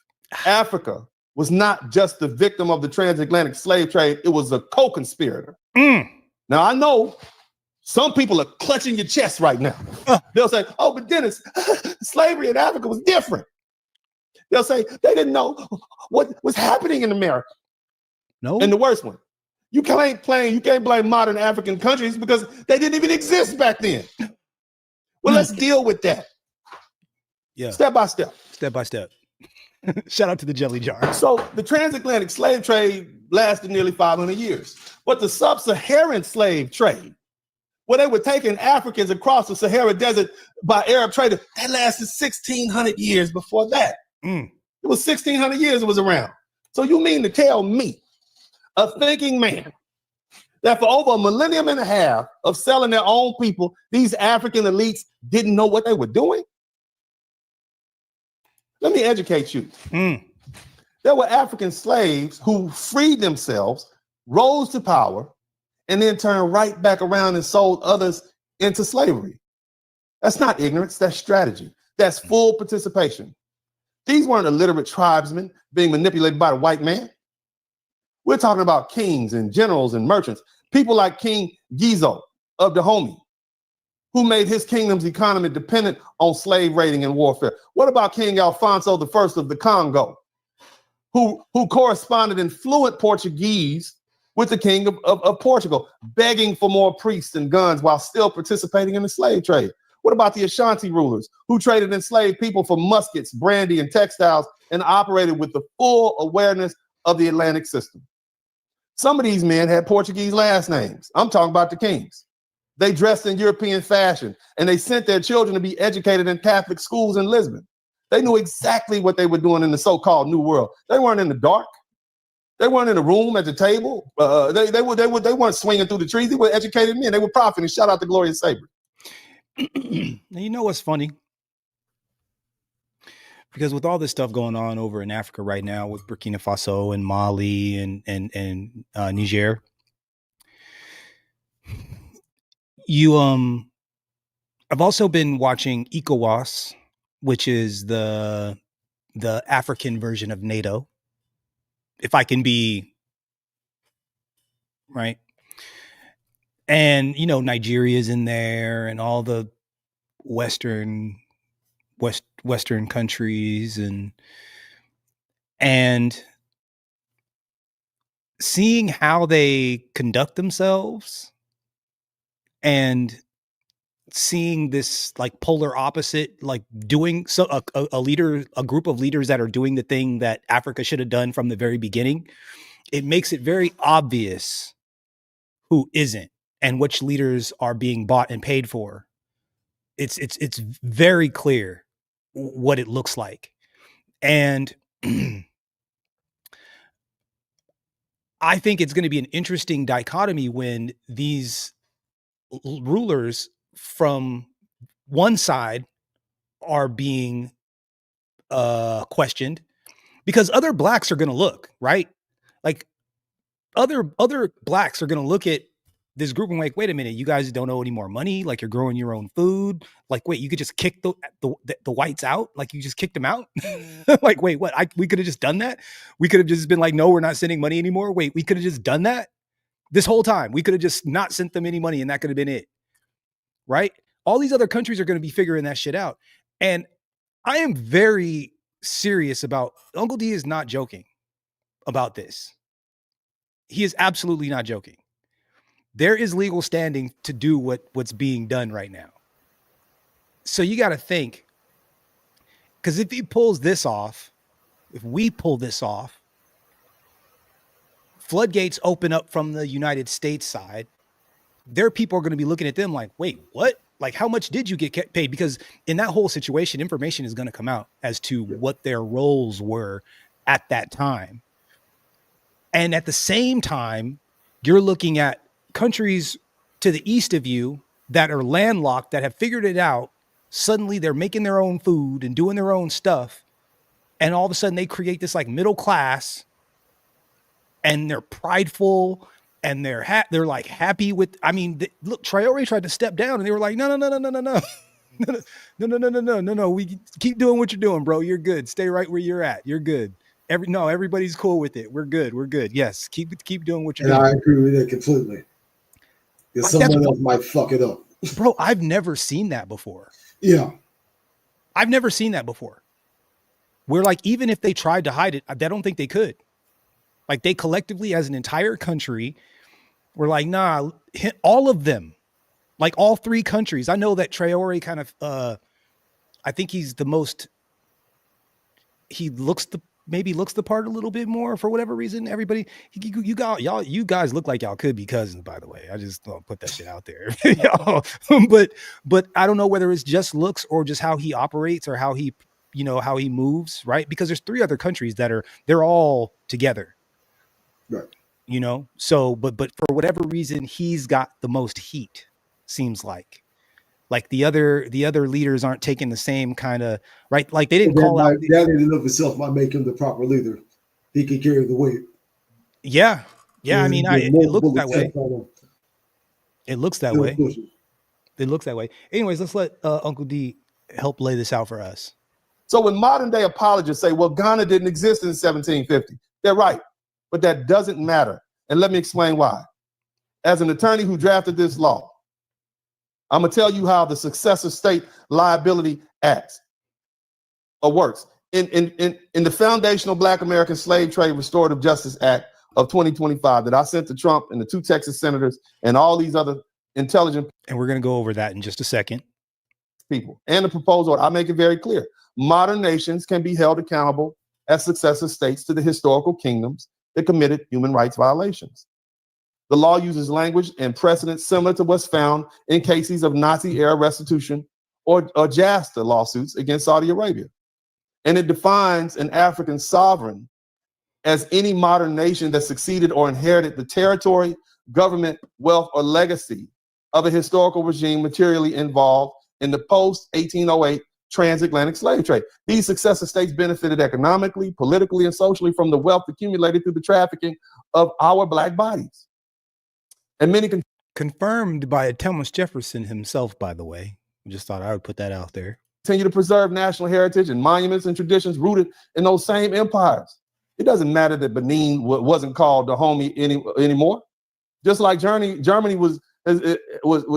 Africa was not just the victim of the transatlantic slave trade. It was a co-conspirator. Now, I know some people are clutching your chest right now. They'll say, oh, but Dennis, slavery in Africa was different. They'll say they didn't know what was happening in America. No. And the worst one, you can't blame modern African countries because they didn't even exist back then. Well, let's deal with that. Yeah. Step by step. Step by step. Shout out to the jelly jar. So the transatlantic slave trade lasted nearly 500 years. But the sub-Saharan slave trade, where they were taking Africans across the Sahara Desert by Arab traders, that lasted 1,600 years before that. It was 1,600 years it was around. So you mean to tell me, a thinking man, that for over a millennium and a half of selling their own people, these African elites didn't know what they were doing? Let me educate you. There were African slaves who freed themselves, rose to power, and then turned right back around and sold others into slavery. That's not ignorance, that's strategy. That's full participation. These weren't illiterate tribesmen being manipulated by the white man. We're talking about kings and generals and merchants, people like King Gizo of Dahomey, who made his kingdom's economy dependent on slave raiding and warfare. What about King Alfonso I of the Congo, who corresponded in fluent Portuguese with the king of Portugal, begging for more priests and guns while still participating in the slave trade? What about the Ashanti rulers who traded enslaved people for muskets, brandy, and textiles and operated with the full awareness of the Atlantic system? Some of these men had Portuguese last names. I'm talking about the kings. They dressed in European fashion, and they sent their children to be educated in Catholic schools in Lisbon. They knew exactly what they were doing in the so-called New World. They weren't in the dark. They weren't in the room at the table. They weren't swinging through the trees. They were educated men. They were profiting. Shout out to Gloria Sabre. You know what's funny? Because with all this stuff going on over in Africa right now with Burkina Faso and Mali and Niger, I've also been watching ECOWAS, which is the African version of NATO, if I can be right. And Nigeria's in there and all the Western countries and seeing how they conduct themselves and seeing this like polar opposite, like doing so a group of leaders that are doing the thing that Africa should have done from the very beginning, it makes it very obvious who isn't and which leaders are being bought and paid for. It's very clear what it looks like. And I think it's going to be an interesting dichotomy when these rulers from one side are being questioned, because other blacks are going to look, right? Like other blacks are going to look at this group and like, wait a minute, you guys don't owe any more money. Like, you're growing your own food. Like, wait, you could just kick the whites out. Like, you just kicked them out. Like, wait, what? We could have just done that. We could have just been like, no, we're not sending money anymore. Wait, we could have just done that this whole time. We could have just not sent them any money and that could have been it. Right? All these other countries are going to be figuring that shit out. And I am very serious about, Uncle D is not joking about this. He is absolutely not joking. There is legal standing to do what's being done right now. So you got to think, because if he pulls this off, if we pull this off, floodgates open up from the United States side. Their people are going to be looking at them like, wait, what? Like, how much did you get paid? Because in that whole situation, information is going to come out as to what their roles were at that time. And at the same time, you're looking at countries to the east of you that are landlocked, that have figured it out. Suddenly they're making their own food and doing their own stuff. And all of a sudden they create this like middle class, and they're prideful, and they're like happy with, I mean, look, Traore tried to step down and they were like, no. We keep doing what you're doing, bro. You're good. Stay right where you're at. You're good. Everybody's cool with it. We're good. Yes. Keep doing what you're doing. And I agree with that completely. Because someone else might fuck it up. Bro, I've never seen that before. Yeah. I've never seen that before. Where like, even if they tried to hide it, I don't think they could. Like, they collectively as an entire country were like, nah, all of them, like all three countries. I know that Traore kind of, I think he's the most, he maybe looks the part a little bit more for whatever reason. Everybody, you guys look like y'all could be cousins, by the way. I just don't put that shit out there. But I don't know whether it's just looks or just how he operates or how he moves, right? Because there's three other countries they're all together. Right. So, but for whatever reason, he's got the most heat, seems like the other leaders aren't taking the same kind of, right. Like, they didn't call out. That in and of itself might make him the proper leader. He can carry the weight. Yeah. I mean, it looks that way. It looks that way. It looks that way. Anyways, let's let Uncle D help lay this out for us. So when modern day apologists say, well, Ghana didn't exist in 1750, they're right. But that doesn't matter. And let me explain why. As an attorney who drafted this law, I'm going to tell you how the Successor State Liability Act works. In the foundational Black American Slave Trade Restorative Justice Act of 2025 that I sent to Trump and the two Texas senators and all these other intelligent. And we're going to go over that in just a second. People. And the proposal, I make it very clear. Modern nations can be held accountable as successor states to the historical kingdoms that committed human rights violations. The law uses language and precedent similar to what's found in cases of Nazi-era restitution or JASTA lawsuits against Saudi Arabia. And it defines an African sovereign as any modern nation that succeeded or inherited the territory, government, wealth, or legacy of a historical regime materially involved in the post-1808 transatlantic slave trade. These successor states benefited economically, politically, and socially from the wealth accumulated through the trafficking of our Black bodies. And many confirmed by Thomas Jefferson himself, by the way. I just thought I would put that out there. Continue to preserve national heritage and monuments and traditions rooted in those same empires. It doesn't matter that Benin wasn't called the homie anymore. Just like Germany was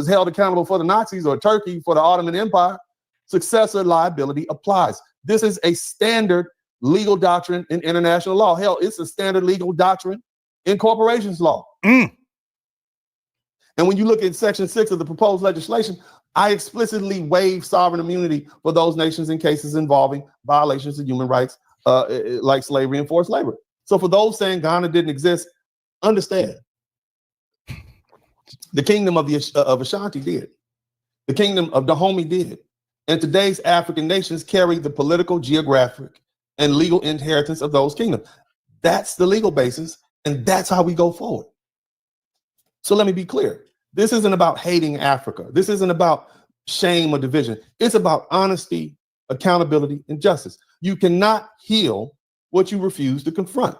held accountable for the Nazis, or Turkey for the Ottoman Empire. Successor liability applies. This is a standard legal doctrine in international law. Hell, it's a standard legal doctrine in corporations law. And when you look at Section 6 of the proposed legislation, I explicitly waive sovereign immunity for those nations in cases involving violations of human rights, like slavery and forced labor. So for those saying Ghana didn't exist, understand the kingdom of Ashanti did. The kingdom of Dahomey did. And today's African nations carry the political, geographic, and legal inheritance of those kingdoms. That's the legal basis, and that's how we go forward. So let me be clear. This isn't about hating Africa. This isn't about shame or division. It's about honesty, accountability, and justice. You cannot heal what you refuse to confront.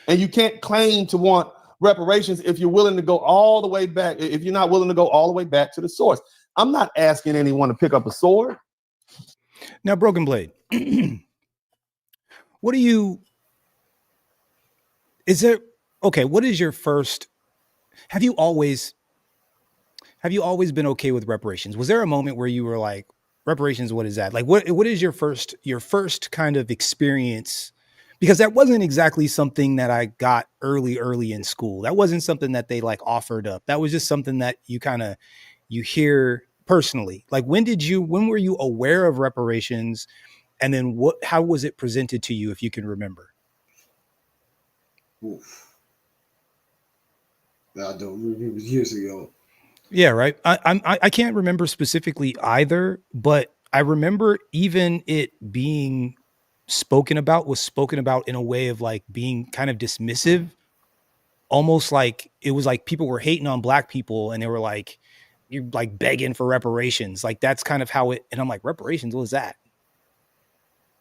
And you can't claim to want reparations if you're willing to go all the way back, if you're not willing to go all the way back to the source. I'm not asking anyone to pick up a sword. Now, Broken Blade, what is your first, have you always been okay with reparations? Was there a moment where you were like, reparations, what is that? Like, what is your first kind of experience? Because that wasn't exactly something that I got early in school. That wasn't something that they like offered up. That was just something that you hear personally. Like, when were you aware of reparations? And then how was it presented to you, if you can remember? Oof. I don't remember. It was years ago. Yeah, right. I can't remember specifically either, but I remember even it being spoken about in a way of like being kind of dismissive, almost like it was like people were hating on Black people and they were like, you're like begging for reparations. Like that's kind of how it, and I'm like, reparations, what was that?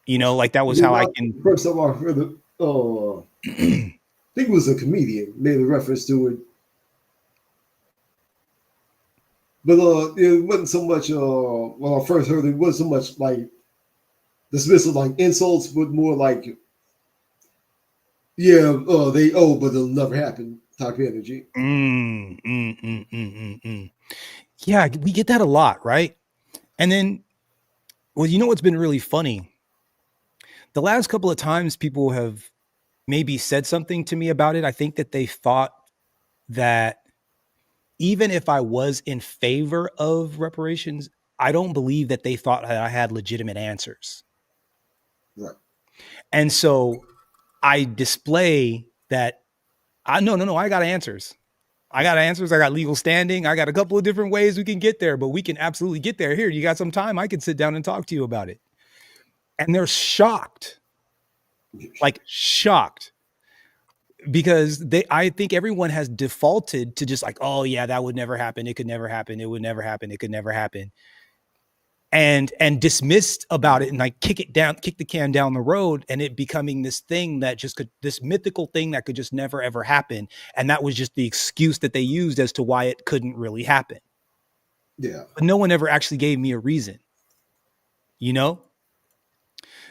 You know, like that was how I can. First time I heard it, I think it was a comedian made a reference to it. But it wasn't so much, when I first heard it, wasn't so much like dismissal, like insults, but more like, yeah, they owe, but it'll never happen type of energy. Yeah, we get that a lot, right? And then, well, you know what's been really funny? The last couple of times people have maybe said something to me about it, I think that they thought that even if I was in favor of reparations, I don't believe that they thought that I had legitimate answers. Right. And so I display that I got answers. I got legal standing. I got a couple of different ways we can get there, but we can absolutely get there. Here, you got some time, I can sit down and talk to you about it. And they're shocked. Like shocked. Because I think everyone has defaulted to just like, oh yeah, that would never happen. It could never happen. It would never happen. It could never happen. And dismissed about it and like kick the can down the road, and it becoming this thing that this mythical thing that could just never ever happen. And that was just the excuse that they used as to why it couldn't really happen. Yeah. But no one ever actually gave me a reason, you know?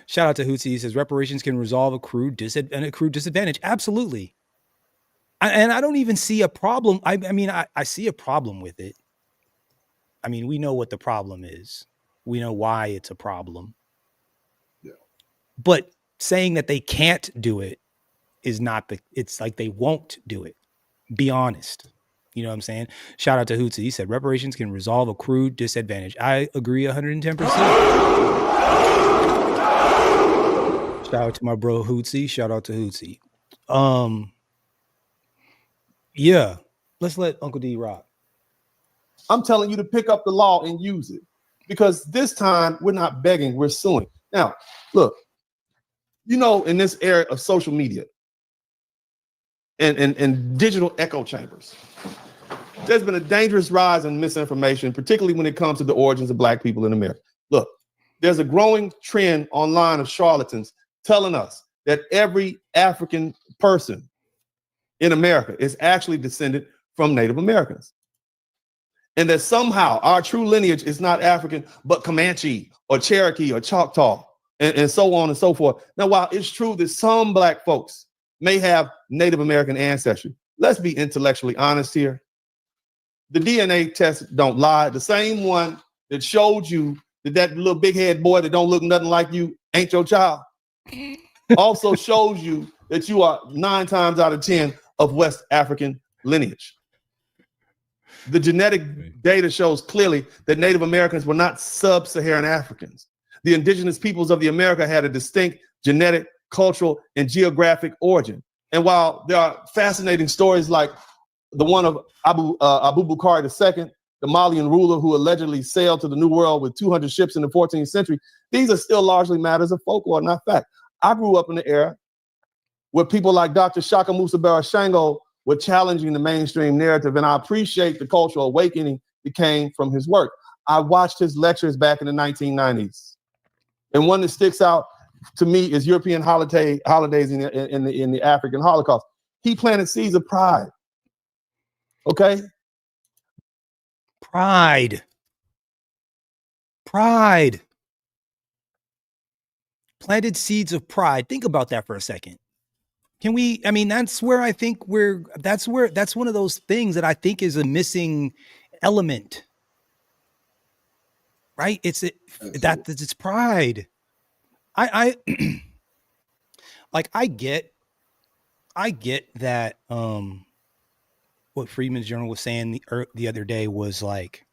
Shout out to Hootsie. He says reparations can resolve accrued disadvantage. Absolutely. And I don't even see a problem. I mean, I see a problem with it. I mean, we know what the problem is. We know why it's a problem. Yeah. But saying that they can't do it is not it's like they won't do it. Be honest. You know what I'm saying? Shout out to Hootsie. He said reparations can resolve accrued disadvantage. I agree 110%. Shout out to my bro Hootsie. Shout out to Hootsie. Yeah. Let's let Uncle D rock. I'm telling you to pick up the law and use it, because this time we're not begging, we're suing. Now, look, you know, in this era of social media and digital echo chambers, there's been a dangerous rise in misinformation, particularly when it comes to the origins of Black people in America. Look, there's a growing trend online of charlatans telling us that every African person in America is actually descended from Native Americans. And that somehow our true lineage is not African, but Comanche or Cherokee or Choctaw, and so on and so forth. Now, while it's true that some Black folks may have Native American ancestry, let's be intellectually honest here. The DNA tests don't lie. The same one that showed you that little big head boy that don't look nothing like you ain't your child also shows you that you are 9 times out of 10 of West African lineage. The genetic data shows clearly that Native Americans were not sub-Saharan Africans. The indigenous peoples of the America had a distinct genetic, cultural, and geographic origin. And while there are fascinating stories like the one of Abu Bakr II, the Malian ruler who allegedly sailed to the New World with 200 ships in the 14th century, these are still largely matters of folklore, not fact. I grew up in the era where people like Dr. Shaka Musa Barashango were challenging the mainstream narrative, and I appreciate the cultural awakening that came from his work. I watched his lectures back in the 1990s. And one that sticks out to me is European holidays in the African Holocaust. He planted seeds of pride. Okay? Pride. Planted seeds of pride. Think about that for a second. That's where I think that's one of those things that I think is a missing element. Right? It's pride. I get that what Freeman's Journal was saying the other day was like,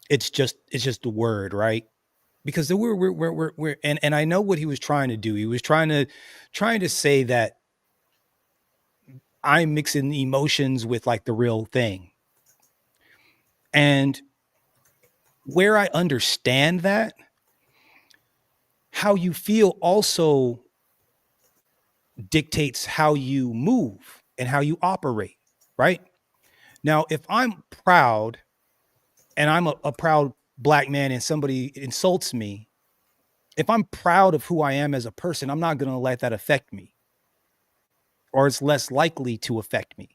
it's just the word, right? Because we're and I know what he was trying to do. He was trying to say that I'm mixing emotions with like the real thing. And where I understand that, how you feel also dictates how you move and how you operate, right? Now, if I'm proud and I'm a proud Black man and somebody insults me, if I'm proud of who I am as a person, I'm not going to let that affect me, or it's less likely to affect me.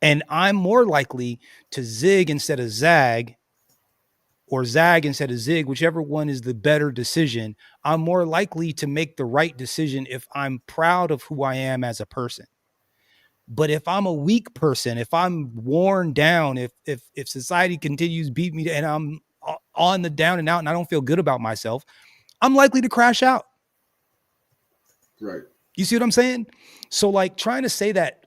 And I'm more likely to zig instead of zag, or zag instead of zig, whichever one is the better decision. I'm more likely to make the right decision if I'm proud of who I am as a person. But if I'm a weak person, if I'm worn down, if society continues beat me and I'm on the down and out and I don't feel good about myself, I'm likely to crash out. Right. You see what I'm saying? So like trying to say that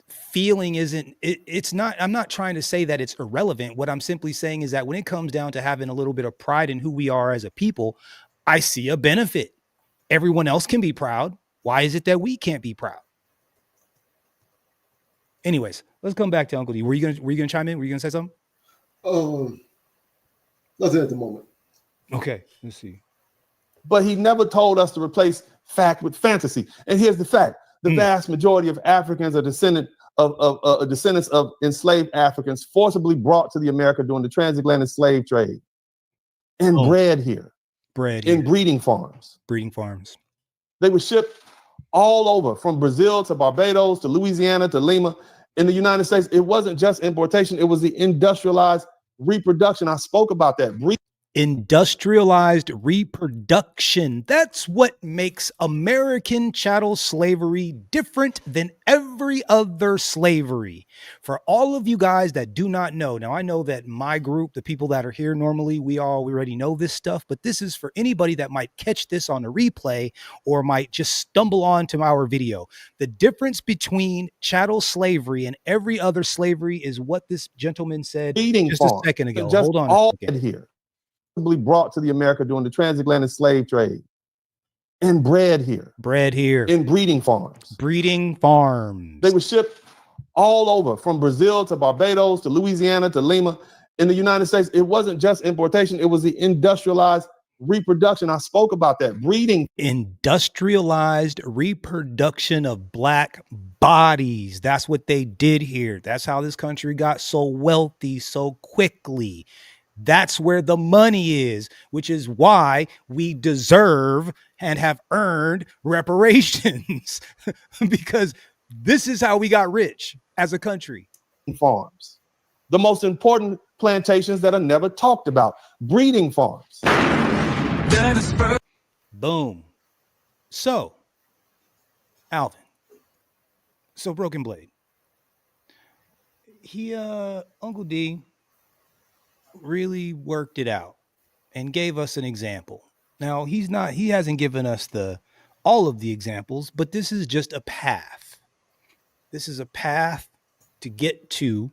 feeling it's not, I'm not trying to say that it's irrelevant. What I'm simply saying is that when it comes down to having a little bit of pride in who we are as a people, I see a benefit. Everyone else can be proud. Why is it that we can't be proud? Anyways, let's come back to Uncle D. Were you gonna chime in? Were you gonna say something? Nothing at the moment. Okay, let's see. But he never told us to replace fact with fantasy. And here's the fact: the vast majority of Africans are descendants of enslaved Africans forcibly brought to the America during the transatlantic slave trade and bred here in breeding farms. They were shipped all over, from Brazil to Barbados to Louisiana to Lima. In the United States, it wasn't just importation, it was the industrialized reproduction. I spoke about that. Industrialized reproduction. That's what makes American chattel slavery different than every other slavery. For all of you guys that do not know, now I know that my group, the people that are here normally, we already know this stuff, but this is for anybody that might catch this on a replay or might just stumble onto our video. The difference between chattel slavery and every other slavery is what this gentleman said just a second ago. Hold on a second. Here. Brought to the America during the transatlantic slave trade and bred here in breeding farms. They were shipped all over, from Brazil to Barbados to Louisiana to Lima. In the United States, it wasn't just importation, it was the industrialized reproduction. I spoke about that. Breeding. Industrialized reproduction of Black bodies. That's what they did here. That's how this country got so wealthy so quickly. That's where the money is, which is why we deserve and have earned reparations, because this is how we got rich as a country. Farms, the most important plantations that are never talked about, breeding farms. Boom. So, Alvin. So Broken Blade. Uncle D really worked it out and gave us an example. Now he hasn't given us all of the examples, but this is just a path. This is a path to get to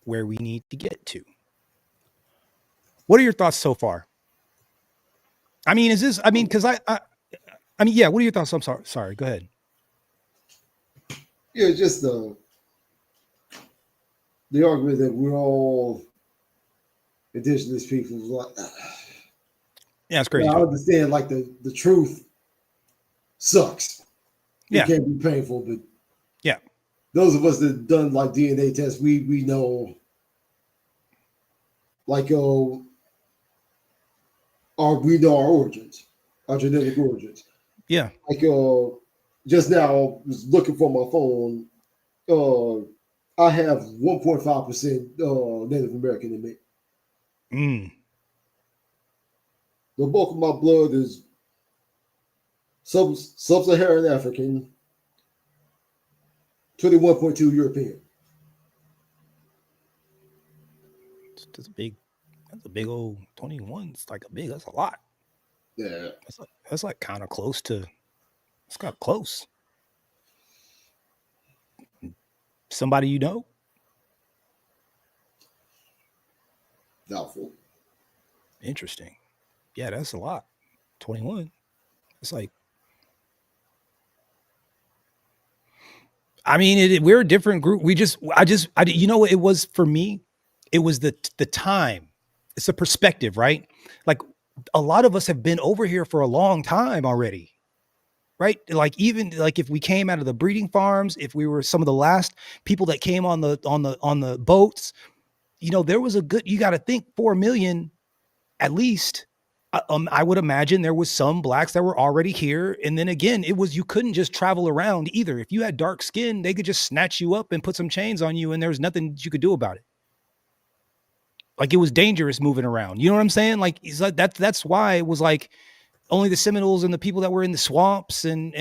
where we need to get to. What are your thoughts so far? I mean, is this? I mean, because I mean, yeah. What are your thoughts? I'm sorry. Go ahead. Yeah, just the argument that we're all indigenous people. Like, yeah, it's crazy. I understand, like the truth sucks. It Yeah, can be painful, but yeah, those of us that done like DNA tests, we know, like we know our origins, our genetic origins. Yeah. Like just now, I was looking for my phone. I have 1.5% Native American in me. The bulk of my blood is sub-Saharan African, 21.2 European. That's a big old 21. It's like that's a lot. Yeah. That's like kind of close to, it's got close. Somebody you know? Doubtful. Interesting. Yeah, that's a lot. 21. It's like, I mean, we're a different group. You know what it was for me? It was the time. It's a perspective, right? Like a lot of us have been over here for a long time already, right? Like even like if we came out of the breeding farms, if we were some of the last people that came on the boats, you know, there was you got to think 4 million at least. I would imagine there was some blacks that were already here. And then again, you couldn't just travel around either. If you had dark skin, they could just snatch you up and put some chains on you and there was nothing you could do about it. Like it was dangerous moving around. You know what I'm saying? Like that's why it was like only the Seminoles and the people that were in the swamps and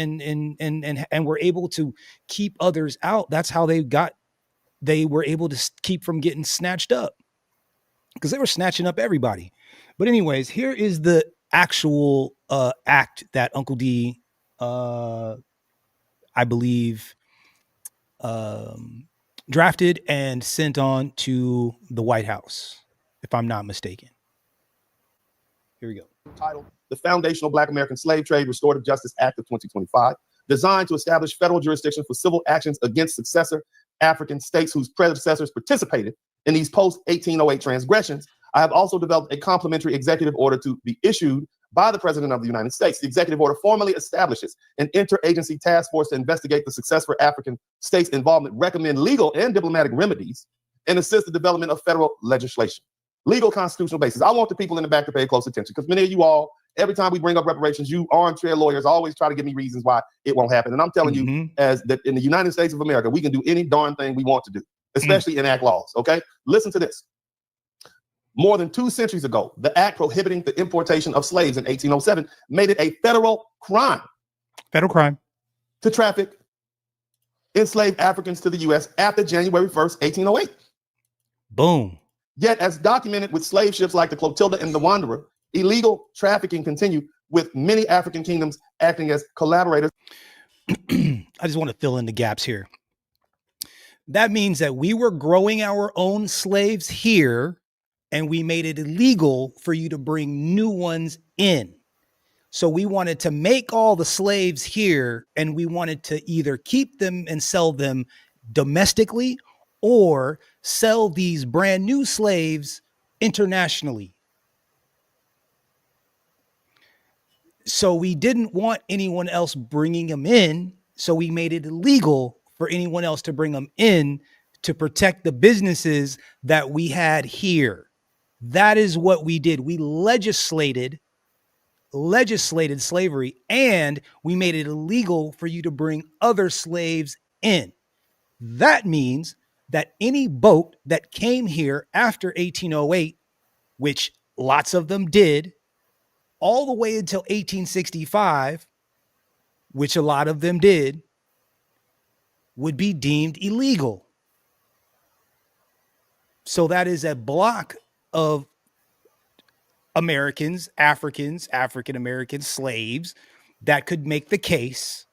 were able to keep others out. That's how they were able to keep from getting snatched up, because they were snatching up everybody. But anyways, here is the actual act that Uncle D, I believe, drafted and sent on to the White House, if I'm not mistaken. Here we go. Titled The Foundational Black American Slave Trade Restorative Justice Act of 2025, designed to establish federal jurisdiction for civil actions against successor African states whose predecessors participated in these post-1808 transgressions. I have also developed a complementary executive order to be issued by the President of the United States. The executive order formally establishes an interagency task force to investigate the successful African states' involvement, recommend legal and diplomatic remedies, and assist the development of federal legislation. Legal constitutional basis. I want the people in the back to pay close attention, because many of you all, every time we bring up reparations, you armchair lawyers always try to give me reasons why it won't happen. And I'm telling you, as that in the United States of America, we can do any darn thing we want to do, especially enact laws. Okay, listen to this. More than 2 centuries ago, the act prohibiting the importation of slaves in 1807 made it a federal crime. Federal crime. To traffic enslaved Africans to the U.S. after January 1st, 1808. Boom. Yet, as documented with slave ships like the Clotilda and the Wanderer, illegal trafficking continued, with many African kingdoms acting as collaborators. I just want to fill in the gaps here. That means that we were growing our own slaves here, and we made it illegal for you to bring new ones in. So we wanted to make all the slaves here, and we wanted to either keep them and sell them domestically or sell these brand new slaves internationally. So we didn't want anyone else bringing them in. So we made it illegal for anyone else to bring them in to protect the businesses that we had here. That is what we did. We legislated slavery, and we made it illegal for you to bring other slaves in. That means that any boat that came here after 1808, which lots of them did, all the way until 1865, which a lot of them did, would be deemed illegal. So that is a block of Americans, Africans, African-American slaves that could make the case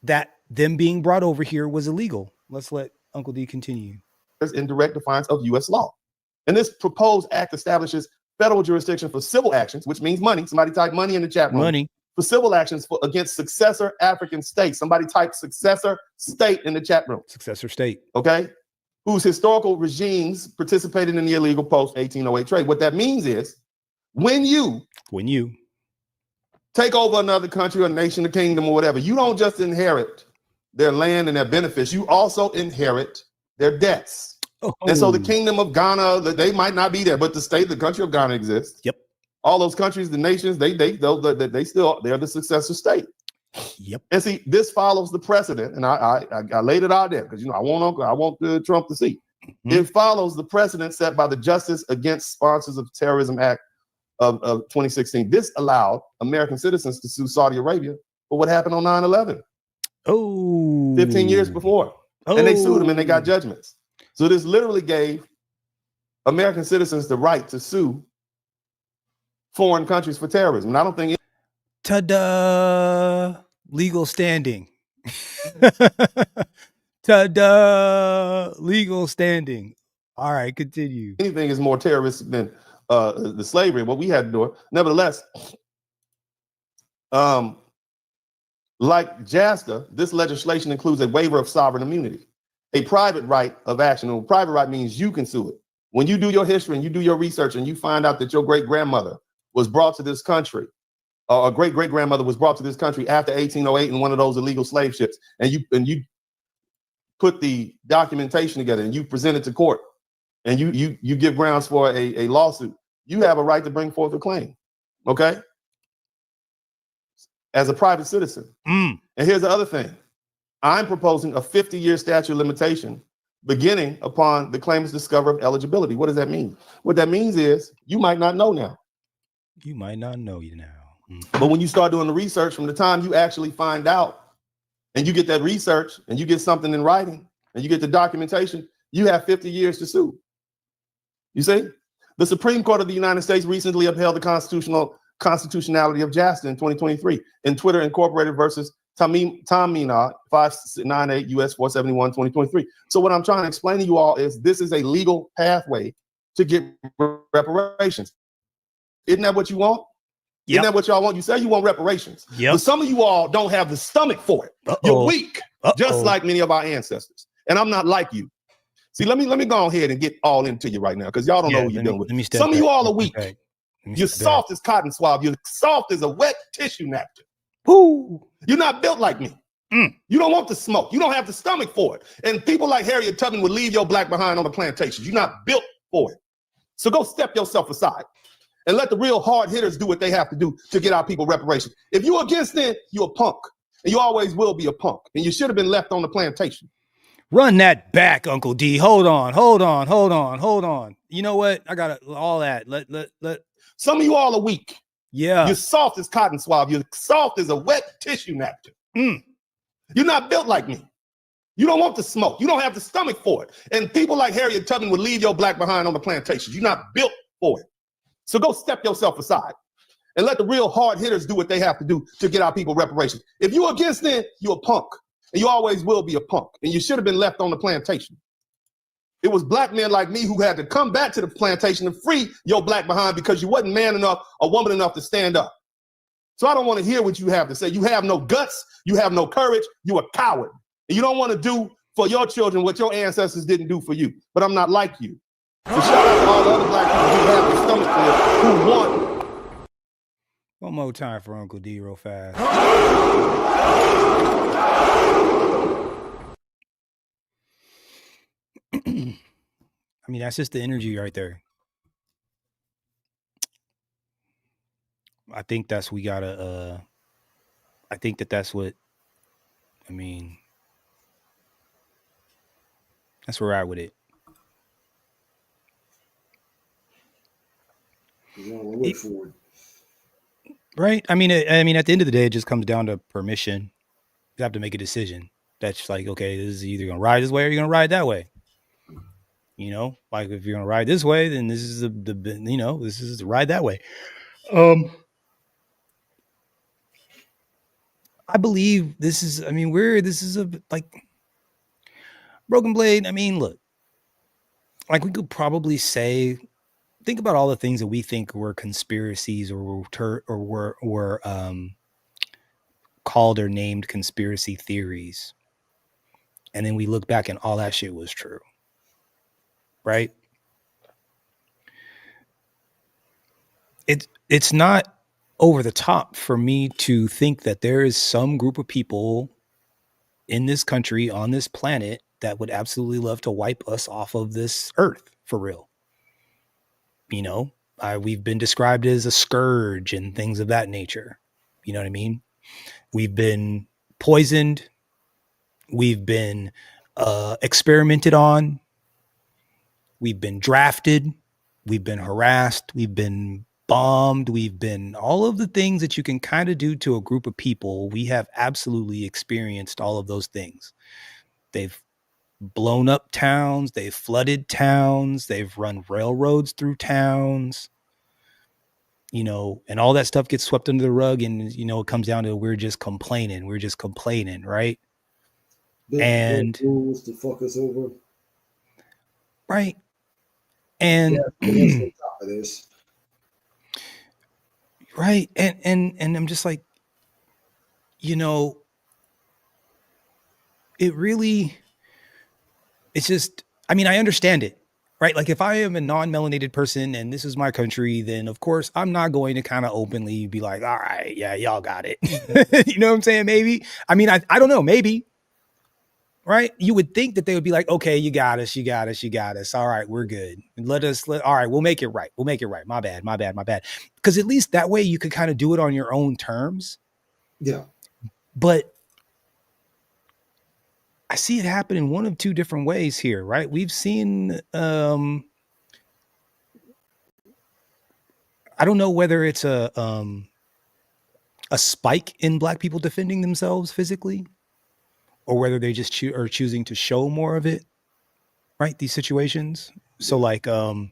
that them being brought over here was illegal. Let's let Uncle D continue. in direct defiance of U.S. law. And this proposed act establishes federal jurisdiction for civil actions, which means money. Somebody type money in the chat room. Money. For civil actions against successor African states. Somebody type successor state in the chat room. Successor state. Okay? Whose historical regimes participated in the illegal post-1808 trade. What that means is when you take over another country or nation, a kingdom or whatever, you don't just inherit their land and their benefits. You also inherit their debts. Oh. And so the kingdom of Ghana, they might not be there, but the country of Ghana exists. Yep. All those countries, the nations, they're the successor state. Yep. And see, this follows the precedent, and I laid it out there because I want Trump to see. Mm-hmm. It follows the precedent set by the Justice Against Sponsors of Terrorism Act of 2016. This allowed American citizens to sue Saudi Arabia for what happened on 9/11. Oh, 15 years before. Oh. And they sued them and they got judgments. So this literally gave American citizens the right to sue foreign countries for terrorism. And I don't think ta-da, legal standing. Ta-da, legal standing. All right, continue. Anything is more terroristic than the slavery, what we had to do. Nevertheless, like JASTA, this legislation includes a waiver of sovereign immunity, a private right of action. And private right means you can sue it. When you do your history and you do your research and you find out that your great-grandmother was brought to this country, or a great-great-grandmother was brought to this country after 1808 in one of those illegal slave ships, and you put the documentation together and you present it to court, and you give grounds for a lawsuit, you have a right to bring forth a claim, okay? As a private citizen. And here's the other thing. I'm proposing a 50-year statute of limitation beginning upon the claimant's discovery of eligibility. What does that mean? What that means is you might not know now. You might not know you now. But when you start doing the research, from the time you actually find out and you get that research and you get something in writing and you get the documentation, you have 50 years to sue. You see? The Supreme Court of the United States recently upheld the constitutionality of JASTA in 2023 in Twitter Incorporated versus Tamina 598 US 471 2023. So what I'm trying to explain to you all is this is a legal pathway to get reparations. Isn't that what you want? Yep. Isn't that what y'all want? You say you want reparations. Yep. But some of you all don't have the stomach for it. You're weak, just like many of our ancestors. And I'm not like you. See, let me go ahead and get all into you right now because y'all don't know what you're dealing with. Some of you all are weak. You're soft as cotton swab. You're soft as a wet tissue napkin. Ooh. You're not built like me. You don't want the smoke. You don't have the stomach for it. And people like Harriet Tubman would leave your black behind on the plantations. You're not built for it. So go step yourself aside and let the real hard hitters do what they have to do to get our people reparations. If you're against it, you're a punk. And you always will be a punk. And you should have been left on the plantation. Run that back, Uncle D. Hold on. You know what? I got all that. Let. Some of you all are weak. Yeah. You're soft as cotton swab. You're soft as a wet tissue napkin. You're not built like me. You don't want the smoke. You don't have the stomach for it. And people like Harriet Tubman would leave your black behind on the plantations. You're not built for it. So go step yourself aside and let the real hard hitters do what they have to do to get our people reparations. If you're against it, you're a punk. And you always will be a punk. And you should have been left on the plantation. It was black men like me who had to come back to the plantation and free your black behind because you wasn't man enough or woman enough to stand up. So I don't want to hear what you have to say. You have no guts. You have no courage. You're a coward. And you don't want to do for your children what your ancestors didn't do for you. But I'm not like you. So shout out to all the other black people who have the stomach for it, who want. One more time for Uncle D real fast. I mean, that's just the energy right there. I think that's we gotta I think that's what that's where we're at with it. Wait for it. Right? I mean, at the end of the day, it just comes down to permission. You have to make a decision. That's like, okay, this is either gonna ride this way or you're gonna ride that way. You know, like if you're gonna ride this way, then this is this is the ride that way. I believe this is. This is a like Broken Blade. I mean, look, like we could probably say, think about all the things that we think were conspiracies or were called or named conspiracy theories. And then we look back and all that shit was true. Right? It's not over the top for me to think that there is some group of people in this country, on this planet, that would absolutely love to wipe us off of this earth for real. You know, we've been described as a scourge and things of that nature. You know what I mean? We've been poisoned. We've been experimented on. We've been drafted. We've been harassed. We've been bombed. We've been all of the things that you can kind of do to a group of people. We have absolutely experienced all of those things. They've blown up towns. They've flooded towns. They've run railroads through towns. You know, and all that stuff gets swept under the rug. And, you know, it comes down to we're just complaining. We're just complaining, right? And rules to fuck us over. Right. And on top of this. Right. And I'm just like, you know, it's just, I mean, I understand it, right? Like if I am a non-melanated person and this is my country, then of course I'm not going to kind of openly be like, all right, yeah, y'all got it. You know what I'm saying? Maybe. I mean, I don't know, maybe. Right? You would think that they would be like, okay, you got us. All right, we're good. All right, we'll make it right. My bad. Because at least that way you could kind of do it on your own terms. Yeah. But I see it happen in one of two different ways here, right? We've seen, I don't know whether it's a spike in Black people defending themselves physically, or whether they just are choosing to show more of it, right? These situations. So like the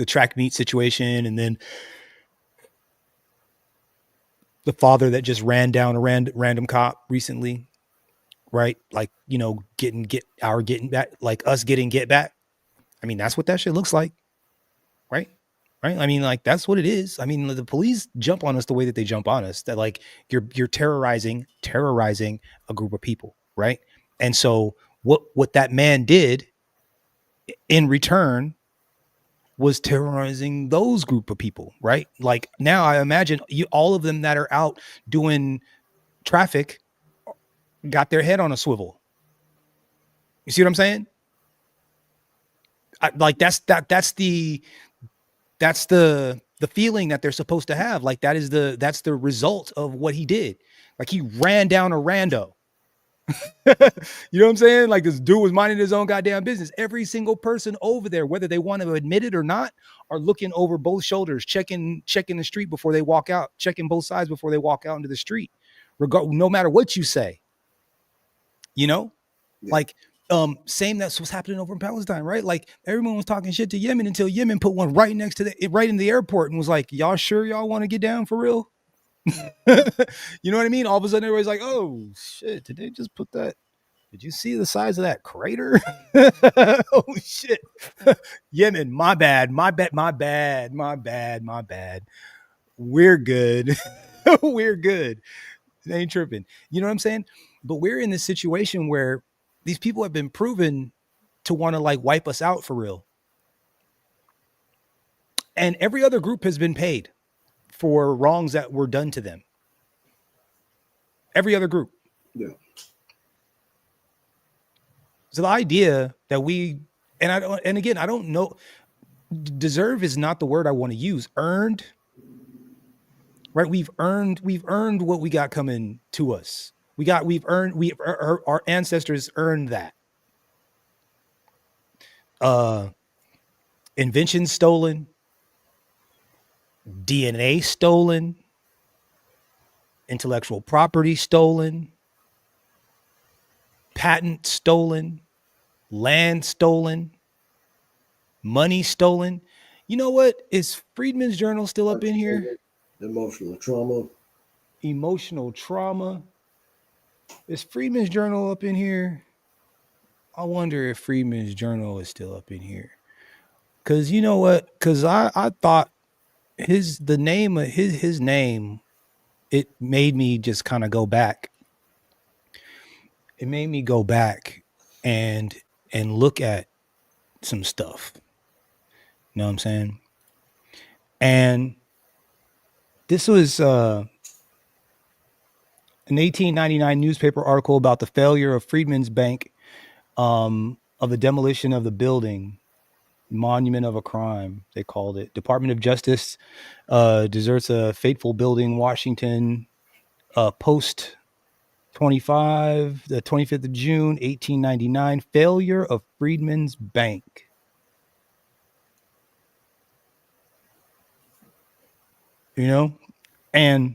track meet situation, and then the father that just ran down a random cop recently, right? Like, you know, getting back, like us getting get back. I mean, that's what that shit looks like, right? Right? I mean, like, that's what it is. I mean, the police jump on us the way that they jump on us, that like you're terrorizing a group of people, right? And so what that man did in return was terrorizing those group of people, right? Like now I imagine all of them that are out doing traffic got their head on a swivel. You see what I'm saying? That's the feeling that they're supposed to have. Like that's the result of what he did. Like he ran down a rando. You know what I'm saying? Like this dude was minding his own goddamn business. Every single person over there, whether they want to admit it or not, are looking over both shoulders, checking the street before they walk out, checking both sides before they walk out into the street. No matter what you say, you know, like same that's what's happening over in Palestine, right? Like everyone was talking shit to Yemen until Yemen put one right next to right in the airport and was like, y'all sure y'all want to get down for real? You know what I mean? All of a sudden everybody's like, oh shit, did they just put that? Did you see the size of that crater? Oh shit. Yemen, my bad. We're good. We're good. It ain't tripping. You know what I'm saying? But we're in this situation where these people have been proven to want to like wipe us out for real. And every other group has been paid for wrongs that were done to them. Every other group. Yeah. So the idea that I don't know, deserve is not the word I want to use. Earned, right? We've earned what we got coming to us. Our ancestors earned that. Inventions stolen, DNA stolen, intellectual property stolen, patent stolen, land stolen, money stolen. You know what? Is Friedman's Journal still up in here? Emotional trauma. Is Friedman's Journal up in here? I wonder if Freedman's Journal is still up in here. Cause you know what? Cause I thought the name of his name, it made me just kind of go back. It made me go back and look at some stuff. You know what I'm saying? And this was an 1899 newspaper article about the failure of Freedman's Bank, of the demolition of the building, monument of a crime, they called it. Department of Justice deserts a fateful building, Washington Post 25, the 25th of June, 1899, failure of Freedman's Bank. You know, and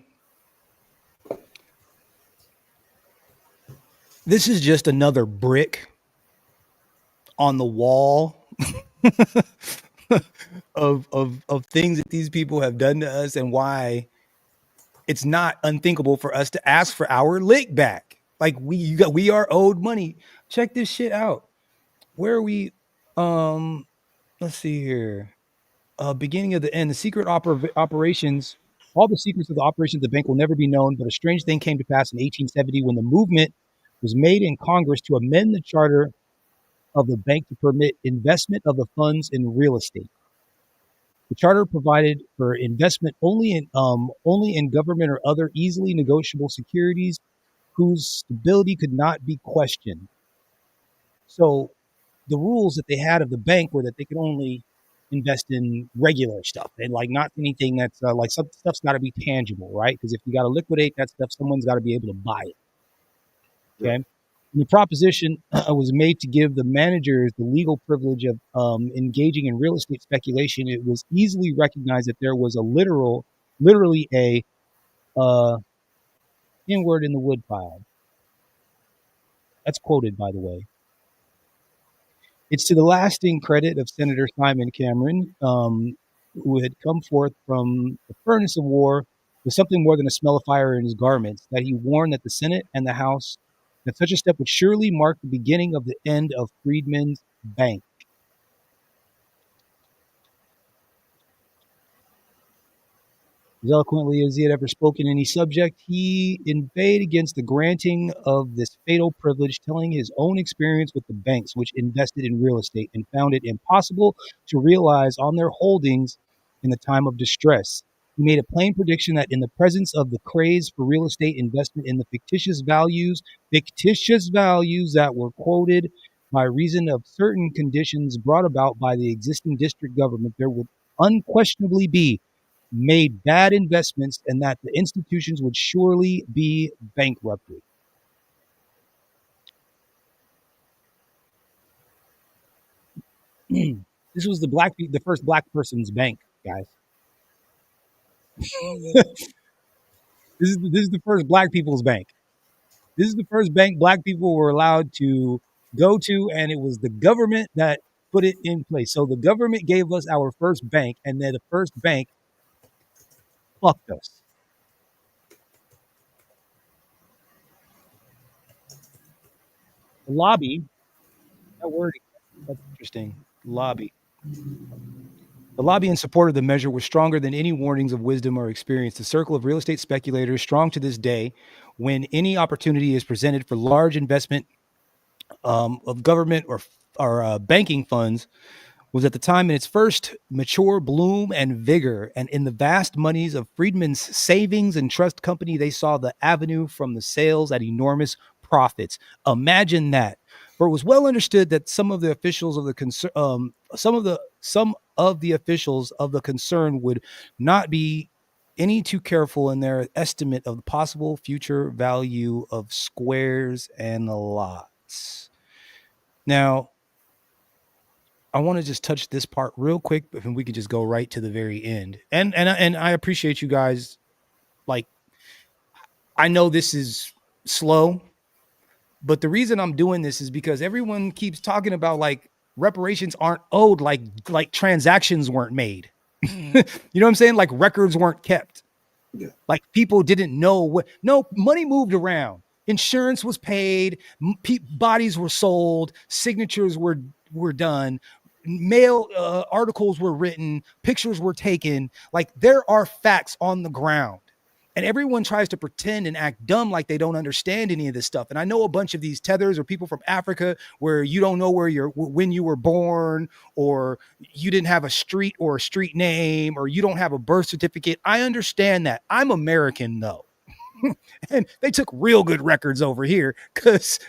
this is just another brick on the wall of things that these people have done to us, and why it's not unthinkable for us to ask for our lick back. Like we are owed money. Check this shit out. Where are we? Let's see here. Beginning of the end, the secret operations. All the secrets of the operations of the bank will never be known, but a strange thing came to pass in 1870 when the movement was made in Congress to amend the charter of the bank to permit investment of the funds in real estate. The charter provided for investment only in government or other easily negotiable securities whose stability could not be questioned. So the rules that they had of the bank were that they could only invest in regular stuff and like not anything that's like some stuff's got to be tangible, right? Because if you got to liquidate that stuff, someone's got to be able to buy it. Okay. And the proposition was made to give the managers the legal privilege of engaging in real estate speculation. It was easily recognized that there was literally a inward in the woodpile. That's quoted, by the way. It's to the lasting credit of Senator Simon Cameron, who had come forth from the furnace of war with something more than a smell of fire in his garments, that he warned that the Senate and the House that such a step would surely mark the beginning of the end of Freedman's Bank. As eloquently as he had ever spoken any subject, he inveighed against the granting of this fatal privilege, telling his own experience with the banks which invested in real estate and found it impossible to realize on their holdings in the time of distress. He made a plain prediction that in the presence of the craze for real estate investment in the fictitious values that were quoted by reason of certain conditions brought about by the existing district government, there would unquestionably be made bad investments and that the institutions would surely be bankrupted. This was the first black person's bank, guys. This is the first black people's bank. This is the first bank black people were allowed to go to, and it was the government that put it in place. So the government gave us our first bank, and then the first bank fucked us. The lobby, that word, that's interesting. Lobby. The lobby in support of the measure was stronger than any warnings of wisdom or experience. The circle of real estate speculators, strong to this day, when any opportunity is presented for large investment of government or banking funds, was at the time in its first mature bloom and vigor. And in the vast monies of Freedman's savings and trust company, they saw the avenue from the sales at enormous profits. Imagine that. For it was well understood that some of the officials of the officials of the concern would not be any too careful in their estimate of the possible future value of squares and lots. Now, I want to just touch this part real quick, but we could just go right to the very end. And I appreciate you guys. Like, I know this is slow, but the reason I'm doing this is because everyone keeps talking about like reparations aren't owed, like transactions weren't made. You know what I'm saying? Like records weren't kept. Yeah. Like people didn't know no money moved around. Insurance was paid, bodies were sold, signatures were done, mail articles were written, pictures were taken. Like, there are facts on the ground. And everyone tries to pretend and act dumb like they don't understand any of this stuff. And I know a bunch of these tethers or people from Africa where you don't know when you were born, or you didn't have a street or a street name, or you don't have a birth certificate. I understand that. I'm American though. And they took real good records over here because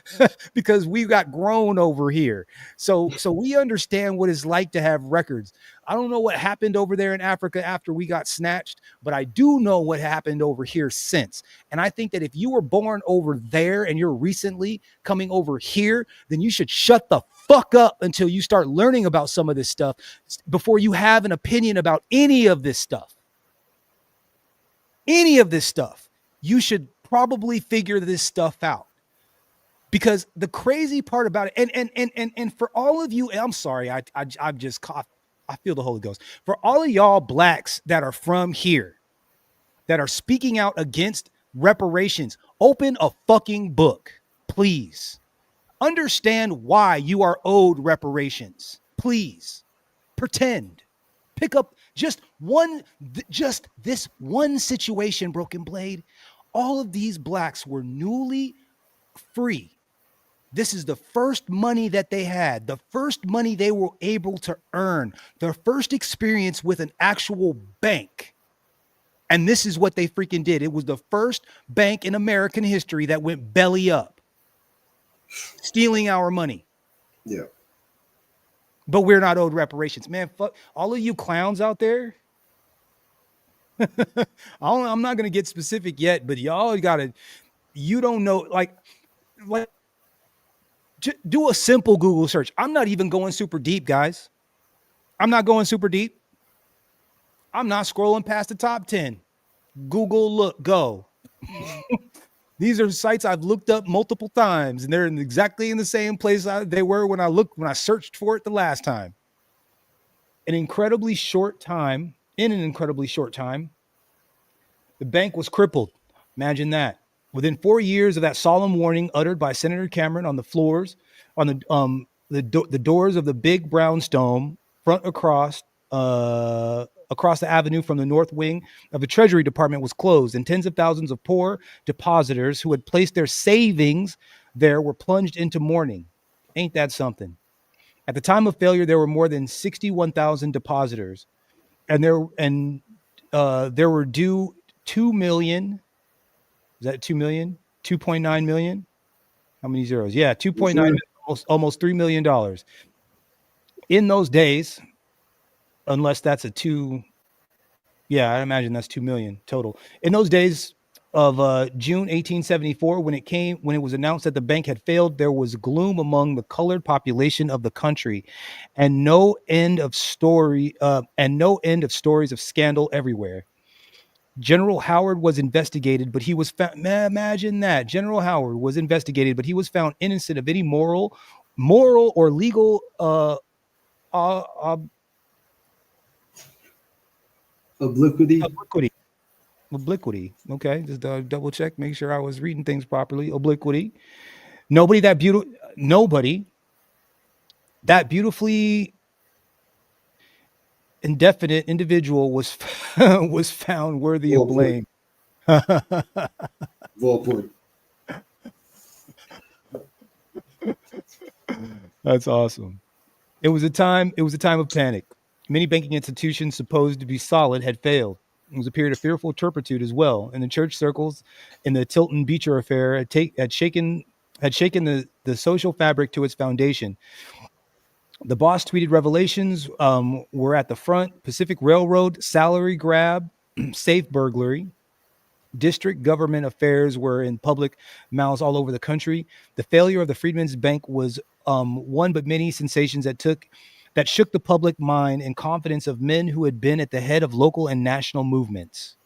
we got grown over here. So we understand what it's like to have records. I don't know what happened over there in Africa after we got snatched, but I do know what happened over here since. And I think that if you were born over there and you're recently coming over here, then you should shut the fuck up until you start learning about some of this stuff before you have an opinion about any of this stuff. Any of this stuff. You should probably figure this stuff out, because the crazy part about it, and for all of you, I'm sorry, I've just coughed. I feel the Holy Ghost. For all of y'all blacks that are from here, that are speaking out against reparations, open a fucking book, please. Understand why you are owed reparations. Please pretend. Pick up just this one situation, Broken Blade. All of these blacks were newly free. This is the first money that they had, the first money they were able to earn, their first experience with an actual bank. And this is what they freaking did. It was the first bank in American history that went belly up, stealing our money. Yeah. But we're not owed reparations. Man, fuck all of you clowns out there. I'm not going to get specific yet, but y'all you don't know, like do a simple Google search. I'm not even going super deep, guys. I'm not going super deep. I'm not scrolling past the top 10. Google, go. These are sites I've looked up multiple times, and they're exactly in the same place they were when I searched for it the last time. In an incredibly short time, the bank was crippled. Imagine that. Within 4 years of that solemn warning uttered by Senator Cameron on the floors, on the doors of the big brownstone front across the avenue from the north wing of the Treasury Department was closed, and tens of thousands of poor depositors who had placed their savings there were plunged into mourning. Ain't that something? At the time of failure, there were more than 61,000 depositors, and there were due 2 million. Is that 2 million? 2.9 million? How many zeros? Yeah, 2.9 million, almost $3 million. In those days, unless that's a 2, yeah, I imagine that's 2 million total. In those days of June 1874, when it was announced that the bank had failed, there was gloom among the colored population of the country, and no end of stories of scandal everywhere. General Howard was investigated, but he was found. Imagine that. General Howard was investigated, but he was found innocent of any moral or legal obliquity. Okay, just double check, make sure I was reading things properly. Obliquity. Nobody that beautifully indefinite individual was found worthy of blame. Well put. That's awesome. It was a time of panic. Many banking institutions supposed to be solid had failed. It was a period of fearful turpitude as well. In the church circles, in the Tilton Beecher affair, had shaken the social fabric to its foundation. The boss tweeted revelations were at the front. Pacific Railroad, salary grab, safe burglary. District government affairs were in public mouths all over the country. The failure of the Freedmen's Bank was one but many sensations that shook the public mind and confidence of men who had been at the head of local and national movements.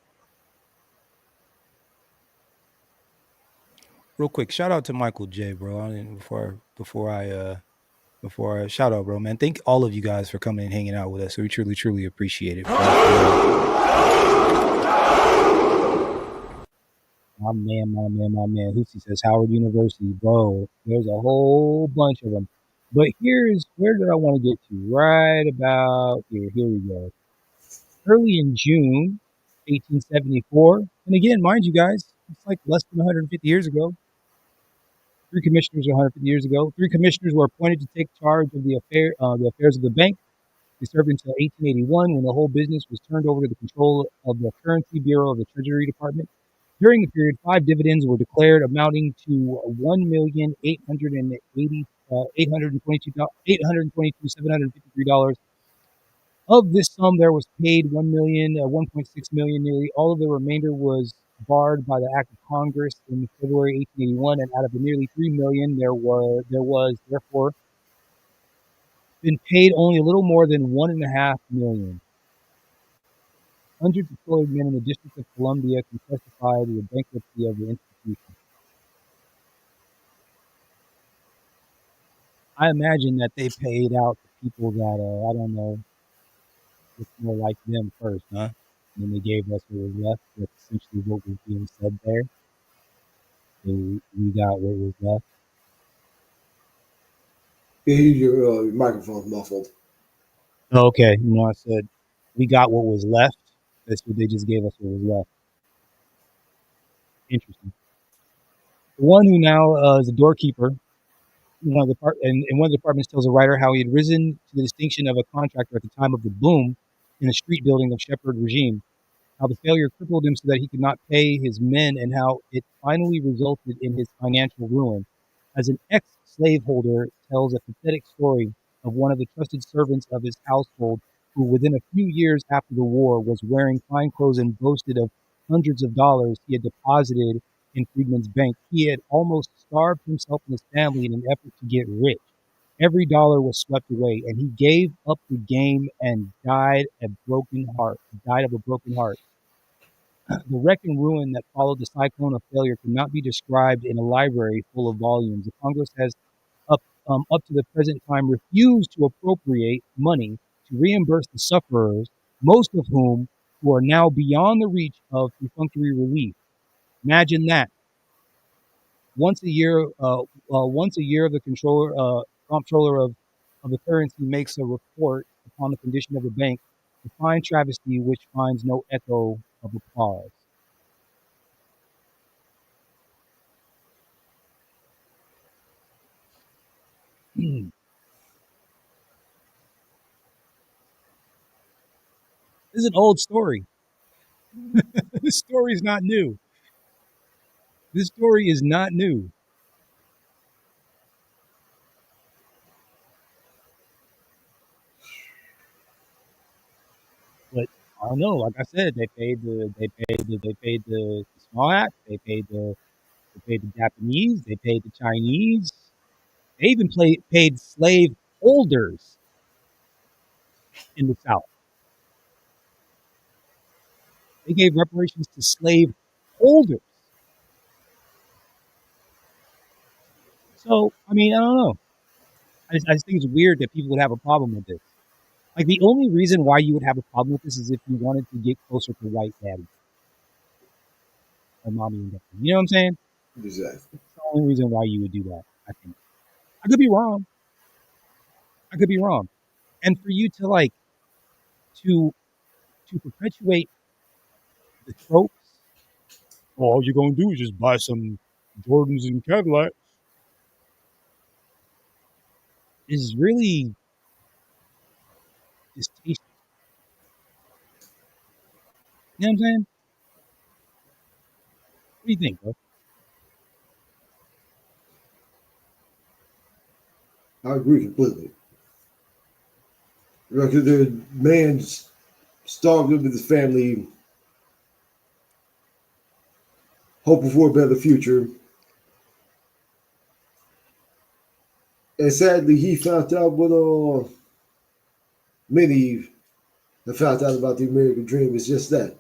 Real quick, shout out to Michael J, bro. Before I shout out, bro, man. Thank all of you guys for coming and hanging out with us. We truly, truly appreciate it. My man. Hoopsie says Howard University, bro. There's a whole bunch of them. But here's where did I want to get to? Right about here. Here we go. Early in June 1874, and again, mind you guys, it's like less than 150 years ago. Three commissioners 150 years ago. Three commissioners were appointed to take charge of the affairs of the bank. They served until 1881 when the whole business was turned over to the control of the Currency Bureau of the Treasury Department. During the period, 5 dividends were declared amounting to $1,822,753. Of this sum, there was paid $1.6 million nearly. All of the remainder was barred by the Act of Congress in February 1881, and out of the nearly $3 million, there was therefore been paid only a little more than $1.5 million. Hundreds of colored men in the District of Columbia can testify to the bankruptcy of the institution. I imagine that they paid out to people that, I don't know, look more like them first, huh? And then they gave us what was left. That's essentially what was being said there. So we got what was left. Yeah, your microphone's muffled. Okay, I said we got what was left. That's what they just gave us what was left. Interesting. The one who now is a doorkeeper, one of the one of the departments tells a writer how he had risen to the distinction of a contractor at the time of the boom in the street building of Shepherd regime. How the failure crippled him so that he could not pay his men, and how it finally resulted in his financial ruin. As an ex-slaveholder tells a pathetic story of one of the trusted servants of his household who, within a few years after the war, was wearing fine clothes and boasted of hundreds of dollars he had deposited in Freedman's Bank. He had almost starved himself and his family in an effort to get rich. Every dollar was swept away, and he gave up the game and died of a broken heart. The wreck and ruin that followed the cyclone of failure cannot be described in a library full of volumes. The Congress has, up to the present time, refused to appropriate money to reimburse the sufferers, most of whom who are now beyond the reach of perfunctory relief. Imagine that. Once a year, the comptroller of the currency makes a report upon the condition of the bank, a fine travesty which finds no echo of applause. This is an old story. This story is not new. This story is not new. But I don't know. Like I said, they paid the small act. They paid the Japanese. They paid the Chinese. They even paid slave holders in the South. They gave reparations to slave holders. So, I mean, I don't know. I just think it's weird that people would have a problem with this. Like, the only reason why you would have a problem with this is if you wanted to get closer to white daddy. Or mommy and daddy. You know what I'm saying? Exactly. That's the only reason why you would do that, I think. I could be wrong. And for you to, like, to perpetuate the tropes, well, all you're going to do is just buy some Jordans and Cadillac, is really distasteful. You know what I'm saying? What do you think, bro? I agree completely. Because the man's starved with his family, hoping for a better future. And sadly, he found out what many have found out about the American dream is just that.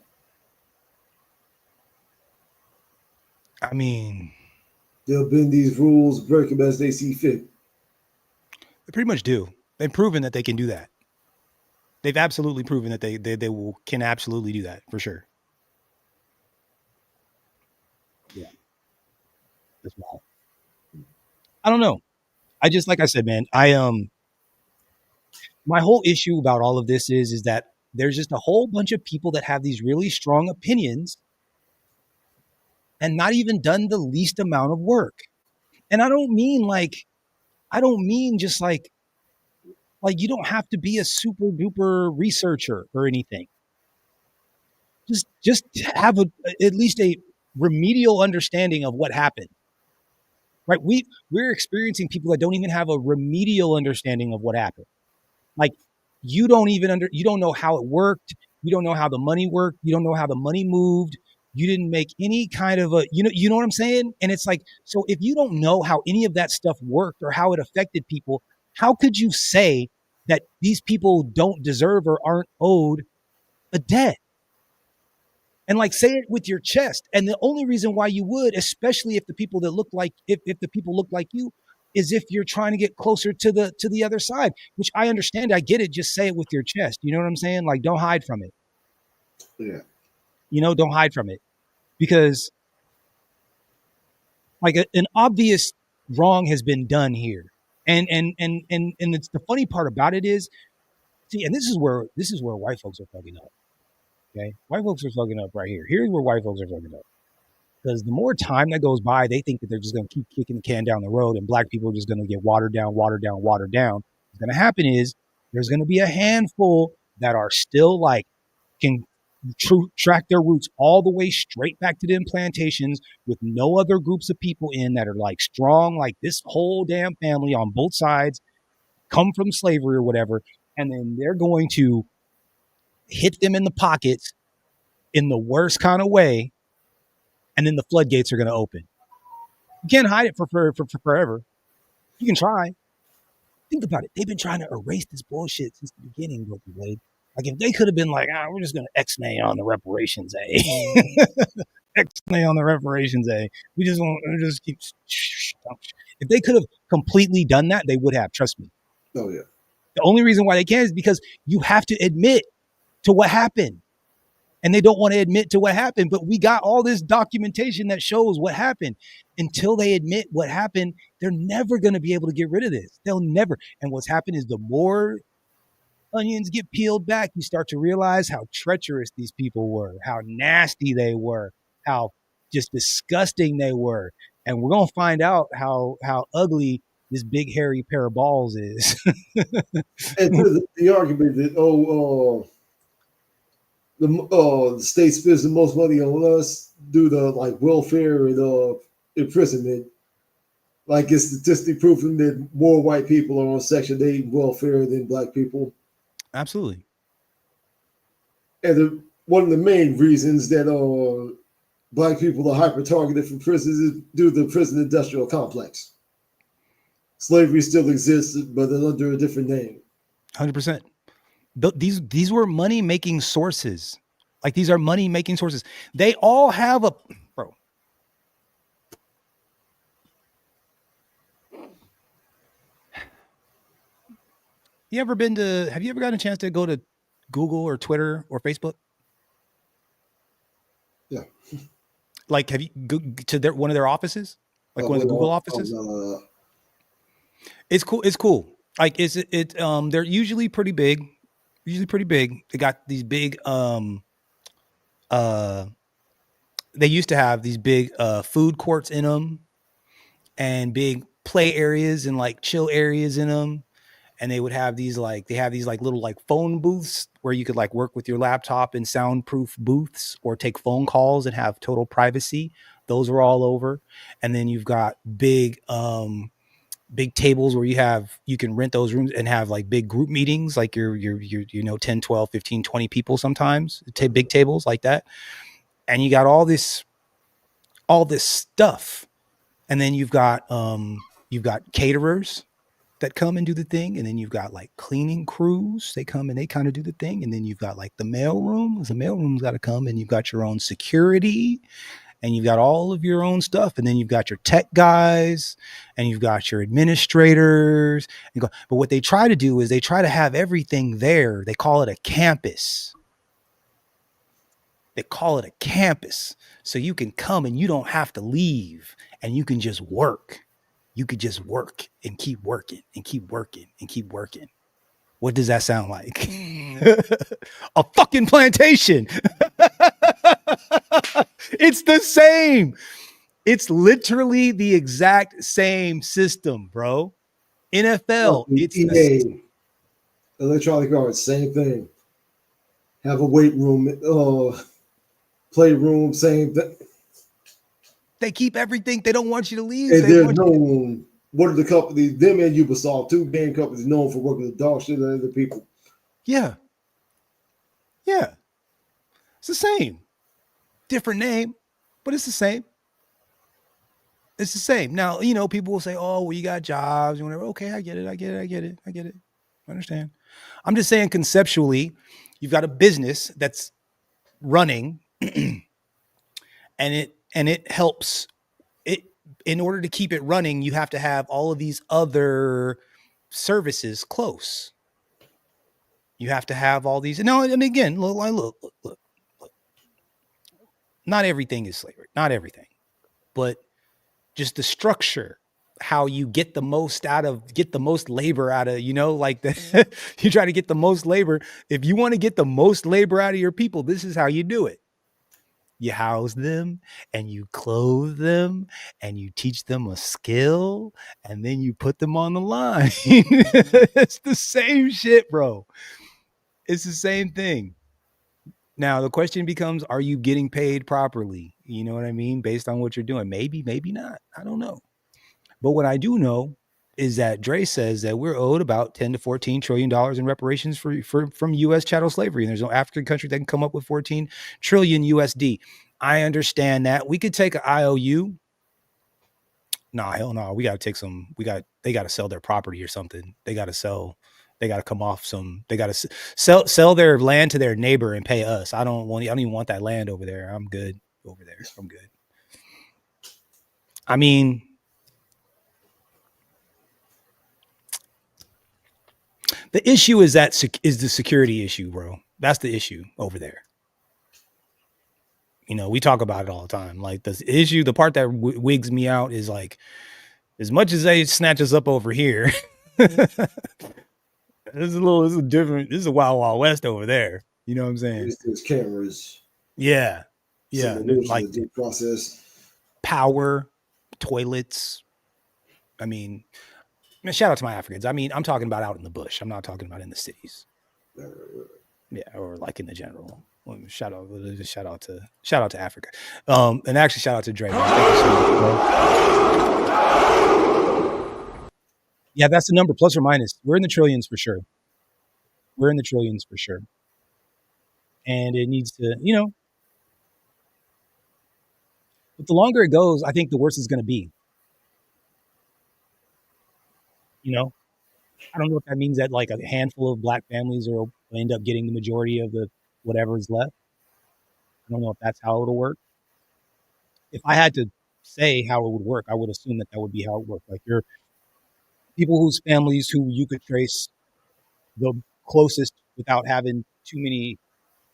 I mean, they'll bend these rules, break them as they see fit. They pretty much do. They've proven that they can do that. They've absolutely proven that can absolutely do that for sure. as well. I don't know. I just, like I said, man, my whole issue about all of this is that there's just a whole bunch of people that have these really strong opinions and not even done the least amount of work. And I don't mean just like you don't have to be a super duper researcher or anything. Just have at least a remedial understanding of what happened. Right? We're experiencing people that don't even have a remedial understanding of what happened. Like you don't know how it worked. You don't know how the money worked. You don't know how the money moved. You didn't make any kind of you know what I'm saying? And it's like, so if you don't know how any of that stuff worked or how it affected people, how could you say that these people don't deserve or aren't owed a debt? And like, say it with your chest. And the only reason why you would, especially if the people that look like, if the people look like you, is if you're trying to get closer to the other side, which I understand. I get it. Just say it with your chest. You know what I'm saying? Like, don't hide from it. Yeah. Don't hide from it, because like an obvious wrong has been done here. And it's the funny part about it is, see, and this is where white folks are fucking up. Okay. White folks are fucking up right here. Here's where white folks are fucking up. Because the more time that goes by, they think that they're just going to keep kicking the can down the road and black people are just going to get watered down. What's going to happen is there's going to be a handful that are still like can track their roots all the way straight back to them plantations with no other groups of people in that are like strong, like this whole damn family on both sides come from slavery or whatever. And then they're going to hit them in the pockets in the worst kind of way. And then the floodgates are going to open. You can't hide it for forever. You can try. Think about it. They've been trying to erase this bullshit since the beginning, Brooklyn Blade. Like if they could have been like, we're just going to X-nay on the reparations, X-nay on the reparations, We just keep. If they could have completely done that, they would have. Trust me. Oh yeah. The only reason why they can't is because you have to admit to what happened. And they don't want to admit to what happened, but we got all this documentation that shows what happened. Until they admit what happened, they're never going to be able to get rid of this. They'll never. And what's happened is the more onions get peeled back, you start to realize how treacherous these people were, how nasty they were, how just disgusting they were. And we're going to find out how ugly this big hairy pair of balls is. And the argument that, the state spends the most money on us due to like welfare and imprisonment. Like it's statistically proven that more white people are on Section 8 welfare than black people. Absolutely. And one of the main reasons that black people are hyper targeted from prisons is due to the prison industrial complex. Slavery still exists, but under a different name. 100%. These were money-making sources. Like these are money-making sources. They all have bro. Have you ever gotten a chance to go to Google or Twitter or Facebook? Yeah. Like, have you go to one of their offices? Like one of the Google offices? It's cool. It's cool. Like they're usually pretty big. They got these big they used to have these big food courts in them and big play areas and like chill areas in them. And they would have these little like phone booths where you could like work with your laptop in soundproof booths or take phone calls and have total privacy. Those were all over. And then you've got big tables where you can rent those rooms and have like big group meetings, like you're 10, 12, 15, 20 people sometimes, big tables like that. And you got all this stuff. And then you've got caterers that come and do the thing. And then you've got like cleaning crews. They come and they kind of do the thing. And then you've got like the mail rooms. The mail room's got to come, and you've got your own security. And you've got all of your own stuff. And then you've got your tech guys and you've got your administrators. But what they try to do is they try to have everything there. They call it a campus. They call it a campus. So you can come and you don't have to leave and you can just work. You could just work and keep working and keep working and keep working. What does that sound like? A fucking plantation. It's the same. It's literally the exact same system, bro. NFL, it's EA, Electronic Arts, same thing. Have a weight room, playroom, same thing. They keep everything. They don't want you to leave. And they're known. What are the companies? Them and Ubisoft, two game companies known for working with dog shit and other people. Yeah. Yeah. It's the same. Different name, but it's the same. It's the same. Now, you know, people will say, oh, well, you got jobs and whatever. Okay, I get it. I understand. I'm just saying conceptually, you've got a business that's running and it helps it. In order to keep it running, you have to have all of these other services close. You have to have all these. No, and again, look. Not everything is slavery. Not everything. But just the structure, how you get the most labor out of, you know, like you try to get the most labor. If you want to get the most labor out of your people, this is how you do it. You house them and you clothe them and you teach them a skill and then you put them on the line. It's the same shit, bro. It's the same thing. Now, the question becomes, are you getting paid properly? You know what I mean? Based on what you're doing. Maybe, maybe not. I don't know. But what I do know is that Dre says that we're owed about $10 to $14 trillion in reparations from U.S. chattel slavery. And there's no African country that can come up with 14 trillion USD. I understand that. We could take an IOU. No, hell no. We got to take some. They got to sell their property or something. They got to come off some. They got to sell their land to their neighbor and pay us. I don't even want that land over there. I'm good over there. I'm good. I mean, the issue is the security issue, bro. That's the issue over there. You know, we talk about it all the time. Like the issue, the part that wigs me out is like, as much as they snatch us up over here, this is different. This is a wild west over there. You know what I'm saying? There's cameras. Yeah. Yeah. Like the process. Power, toilets. I mean, shout out to my Africans. I mean, I'm talking about out in the bush. I'm not talking about in the cities. Yeah, or like in the general. Shout out to Africa. And actually shout out to Dre. Yeah, that's the number, plus or minus. We're in the trillions for sure. And it needs to, you know, but the longer it goes, I think the worse it's going to be. You know, I don't know if that means that like a handful of black families will end up getting the majority of the whatever is left. I don't know if that's how it'll work. If I had to say how it would work, I would assume that would be how it worked. Like you're people whose families who you could trace the closest without having too many,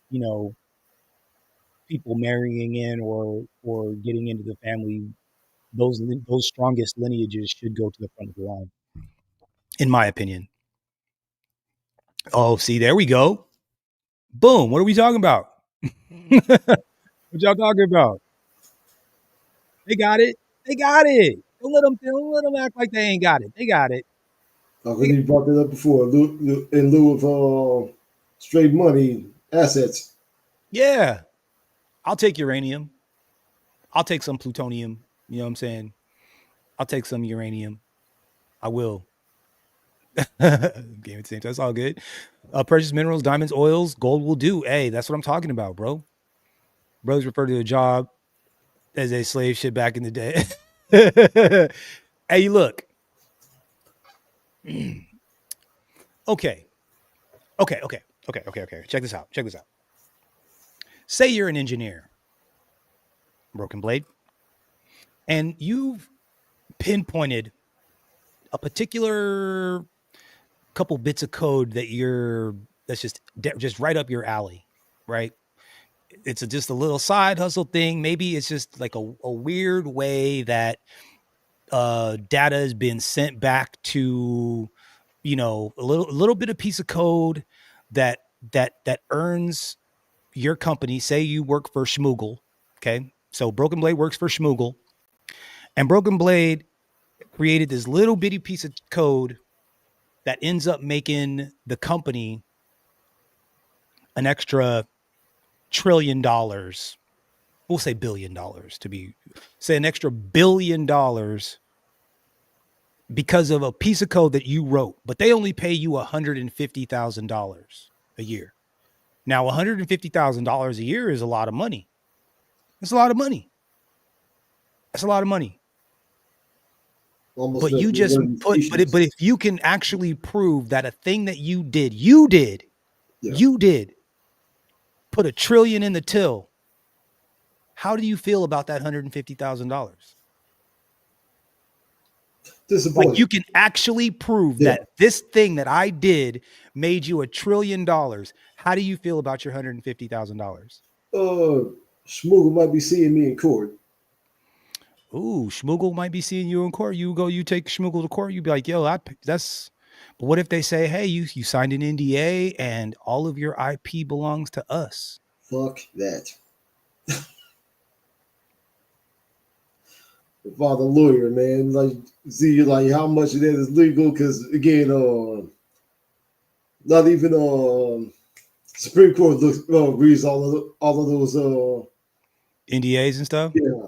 you know, people marrying in or getting into the family. Those strongest lineages should go to the front of the line, in my opinion. Oh, see, there we go. Boom. What are we talking about? What y'all talking about? They got it. Don't let them act like they ain't got it. They got it. I already brought that up before. In lieu of straight money, assets. Yeah. I'll take uranium. I'll take some plutonium. You know what I'm saying? I'll take some uranium. I will. Game at the same time. That's all good. Precious minerals, diamonds, oils, gold will do. Hey, that's what I'm talking about, bro. Brothers refer to a job as a slave ship back in the day. Hey, look. Okay. Check this out. Say you're an engineer, Broken Blade, and you've pinpointed a particular couple bits of code that's just right up your alley, right? it's just a little side hustle thing. Maybe it's just like a weird way that data has been sent back to, you know, a little bit of piece of code that earns your company. Say you work for Schmoogle, okay? So Broken Blade works for Schmoogle, and Broken Blade created this little bitty piece of code that ends up making the company an extra $1 trillion. We'll say $1 billion say an extra $1 billion because of a piece of code that you wrote, but they only pay you $150,000 a year. Now, $150,000 a year is a lot of money. It's a lot of money. That's a lot of money. Almost but you just put, but if you can actually prove that a thing that you did put $1 trillion in the till, how do you feel about that $150,000? Like you can actually prove that this thing that I did made you $1 trillion. How do you feel about your $150,000? Schmoogle might be seeing me in court. Ooh, Schmoogle might be seeing you in court. You take Schmoogle to court. You'd be like, yo, that's. But what if they say, hey, you signed an NDA and all of your IP belongs to us? Fuck that. If I'm the lawyer, man, like see like how much of that is legal, because again, not even Supreme Court reads all of those NDAs and stuff. Yeah,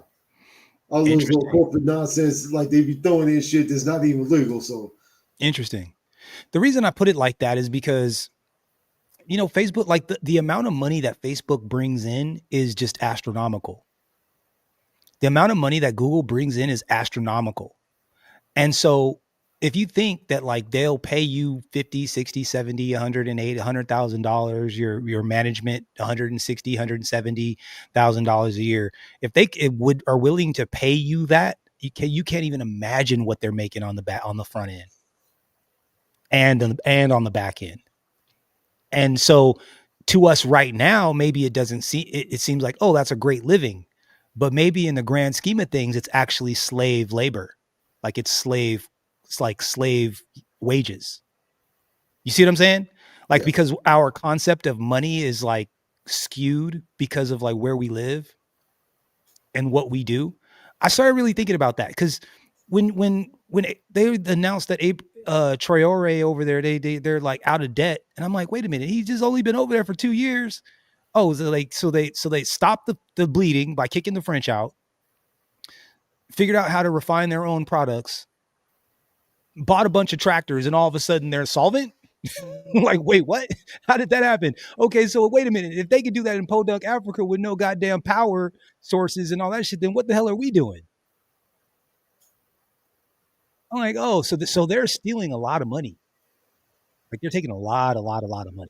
all those corporate nonsense, like they be throwing in shit that's not even legal. So interesting. The reason I put it like that is because, you know, Facebook, like the amount of money that Facebook brings in is just astronomical. The amount of money that Google brings in is astronomical. And so if you think that like they'll pay you 50, 60, 70, 108, $100,000, your management, $160,000, $170,000 a year, if they are willing to pay you that, you can't even imagine what they're making on the front end and on the back end. And so to us right now, maybe it doesn't seem, it seems like, oh, that's a great living. But maybe in the grand scheme of things, it's actually slave labor. Like it's like slave wages. You see what I'm saying? Like, because our concept of money is like skewed because of like where we live and what we do. I started really thinking about that because when they announced that Traore over there, they're like out of debt, and I'm like, wait a minute, he's just only been over there for 2 years. Oh, so they stopped the bleeding by kicking the French out, figured out how to refine their own products, bought a bunch of tractors, and all of a sudden they're solvent. Like, wait, what? How did that happen? Okay, so wait a minute. If they could do that in Podunk, Africa, with no goddamn power sources and all that shit, then what the hell are we doing? I'm like, oh, so they're stealing a lot of money. Like they're taking a lot of money.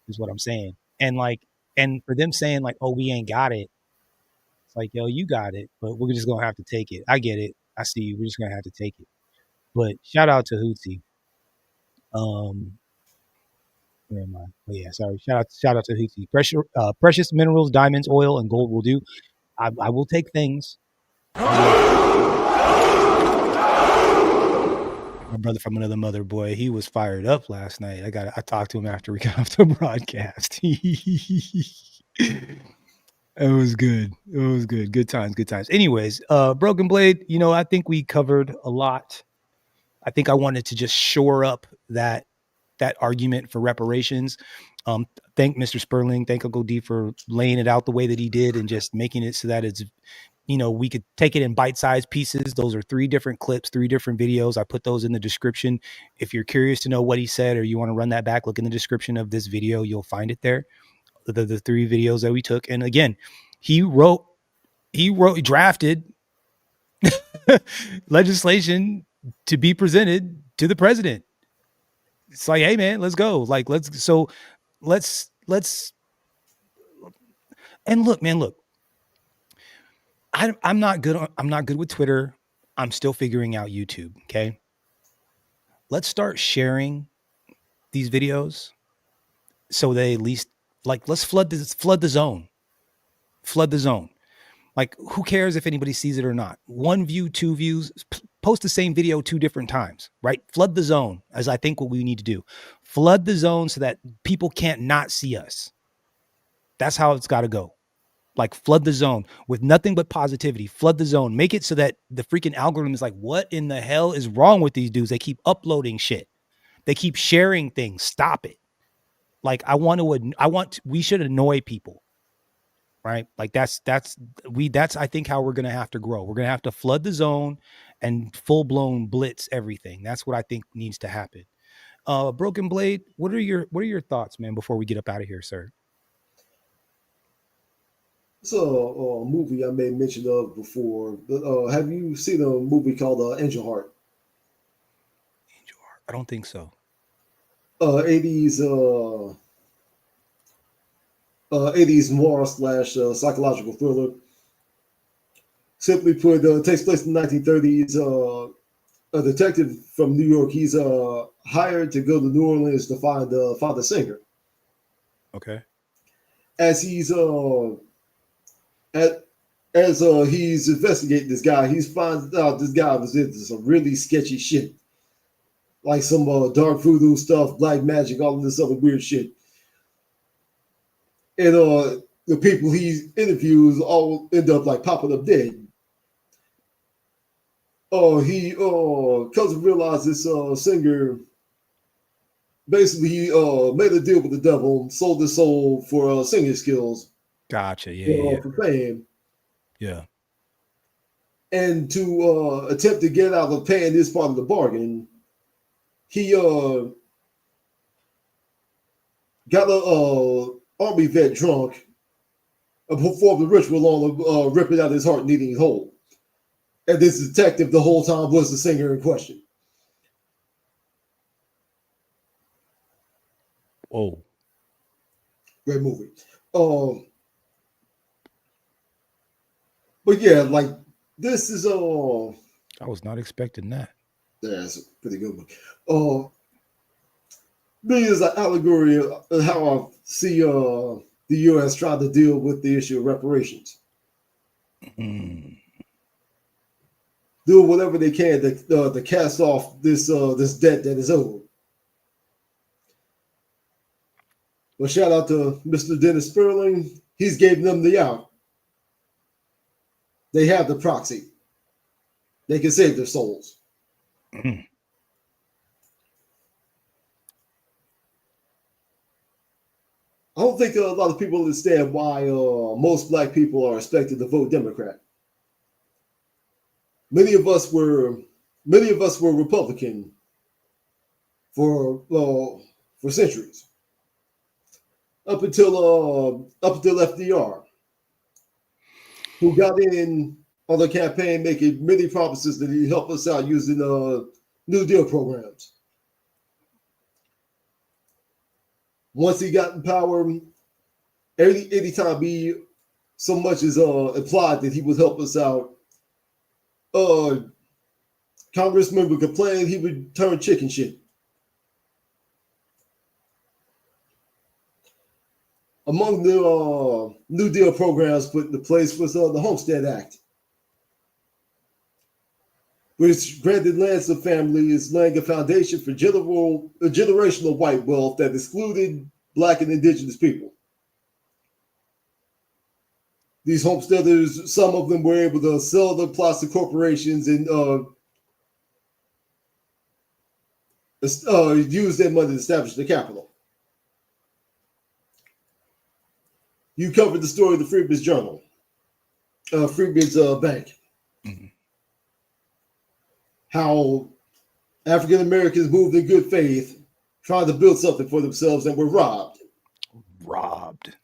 Is what I'm saying. And for them saying like, oh, we ain't got it. It's like, yo, you got it, but we're just gonna have to take it. I get it. I see you. We're just gonna have to take it. But shout out to Hootie. Where am I? Oh yeah, sorry. Shout out to Hootie. Precious minerals, diamonds, oil, and gold will do. I will take things. My brother from another mother, boy, he was fired up last night. I talked to him after we got off the broadcast. It was good. It was good. Good times. Anyways, Broken Blade, you know, I think we covered a lot. I think I wanted to just shore up that argument for reparations. Thank Mr. Spurling, thank Uncle D for laying it out the way that he did and just making it so that it's, you know, we could take it in bite-sized pieces. Those are 3 different clips, 3 different videos. I put those in the description. If you're curious to know what he said or you want to run that back, look in the description of this video. You'll find it there. The 3 videos that we took. And again, he drafted legislation to be presented to the president. It's like, hey man, let's go. Like, let's and look, man, look, I'm not good with Twitter. I'm still figuring out YouTube. Okay. Let's start sharing these videos so they at least Like, let's flood the zone. Flood the zone. Like, who cares if anybody sees it or not? 1 view, 2 views, post the same video 2 different times, right? Flood the zone, as I think what we need to do. Flood the zone so that people can't not see us. That's how it's got to go. Like, flood the zone with nothing but positivity. Flood the zone. Make it so that the freaking algorithm is like, what in the hell is wrong with these dudes? They keep uploading shit. They keep sharing things. Stop it. Like, we should annoy people. Right? Like that's I think how we're gonna have to grow. We're gonna have to flood the zone and full-blown blitz everything. That's what I think needs to happen. Broken Blade, what are your thoughts, man, before we get up out of here, sir? It's a movie I made mention of before. Have you seen a movie called Angel Heart? Angel Heart. I don't think so. 80s noir / psychological thriller. Simply put, takes place in the 1930s. A detective from New York. He's hired to go to New Orleans to find a singer. Okay. As he's he's investigating this guy, he finds out this guy was into some really sketchy shit, like some dark voodoo stuff, black magic, all of this other weird shit. And the people he interviews all end up like popping up dead. He comes to realize this singer basically made a deal with the devil, sold his soul for singing skills. Gotcha. Yeah. For fame. Yeah. And to attempt to get out of paying this part of the bargain, he got a army vet drunk and performed the ritual on him, ripping out his heart and eating his whole. And this detective the whole time was the singer in question. Oh. Great movie. But yeah, like this is I was not expecting that. Yeah, it's a pretty good one. Really is an allegory of how I see the U.S. trying to deal with the issue of reparations. Doing whatever they can to cast off this debt that is owed. Well, shout out to Mr. Dennis Spurling. He's gave them the out. They have the proxy. They can save their souls. I don't think a lot of people understand why most black people are expected to vote Democrat. Many of us were Republican for centuries, up until FDR, who got in on the campaign making many promises that he'd help us out using New Deal programs. Once he got in power, anytime he so much as implied that he would help us out, congressmen would complain, he would turn chicken shit. Among the New Deal programs put into place was the Homestead Act, which granted lands to families, laying a foundation for generational white wealth that excluded Black and Indigenous people. These homesteaders, some of them were able to sell their plots to corporations and use that money to establish the capital. You covered the story of the Freedmen's Journal, Freedmen's Bank. Mm-hmm. How African Americans moved in good faith, trying to build something for themselves, and were robbed. Robbed.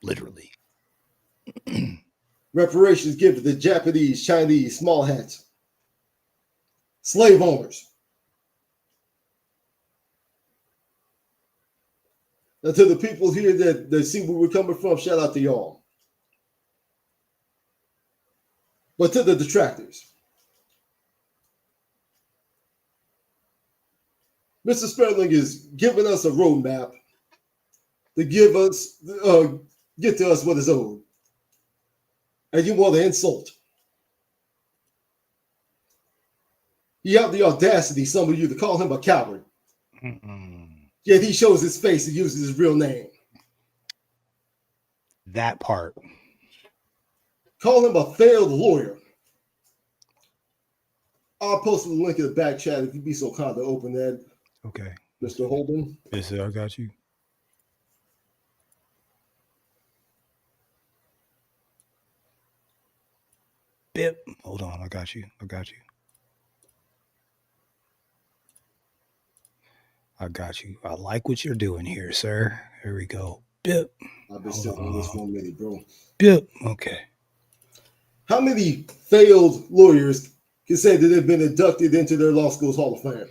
Literally. Reparations given to Japanese, Chinese, small hats, slave owners. Now, to the people here that see where we're coming from, shout out to y'all. But to the detractors, Mr. Spurling is giving us a roadmap to get to us what is owed. And you want to insult. He had the audacity, some of you, to call him a coward. Yet he shows his face and uses his real name. That part. Call him a failed lawyer. I'll post a link in the back chat if you'd be so kind to open that. Okay. Mr. Holden. Yes, sir, I got you. Bip. Hold on, I got you. I got you. I got you. I like what you're doing here, sir. Here we go. Bip. I've been sitting on this for a minute, bro. Bip. Okay. How many failed lawyers can say that they've been inducted into their law school's Hall of Fame?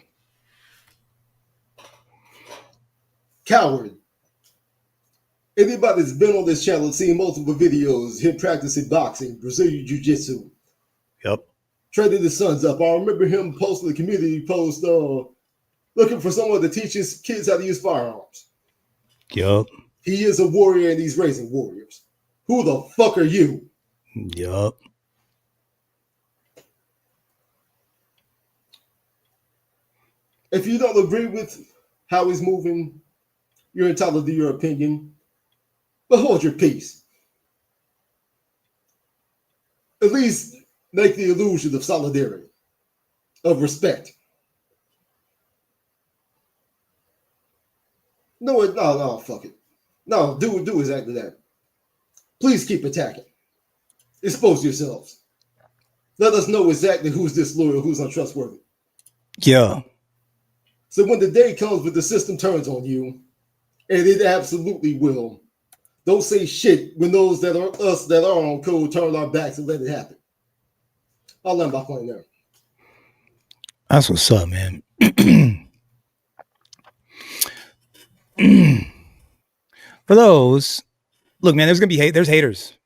Coward. Anybody that's been on this channel has seen multiple videos, him practicing boxing, Brazilian Jiu-Jitsu. Yep. Training his sons up. I remember him posting a community post looking for someone to teach his kids how to use firearms. Yup. He is a warrior and he's raising warriors. Who the fuck are you? Yup. If you don't agree with how he's moving, you're entitled to your opinion, but hold your peace. At least make the illusion of solidarity, of respect. No, fuck it. No, do exactly that. Please keep attacking. Expose yourselves. Let us know exactly who's disloyal, who's untrustworthy. Yeah. So when the day comes when the system turns on you, and it absolutely will, don't say shit when those that are us that are on code turn our backs and let it happen. I'll land my point there. That's what's up, man. For those, look, man, there's gonna be hate. There's haters.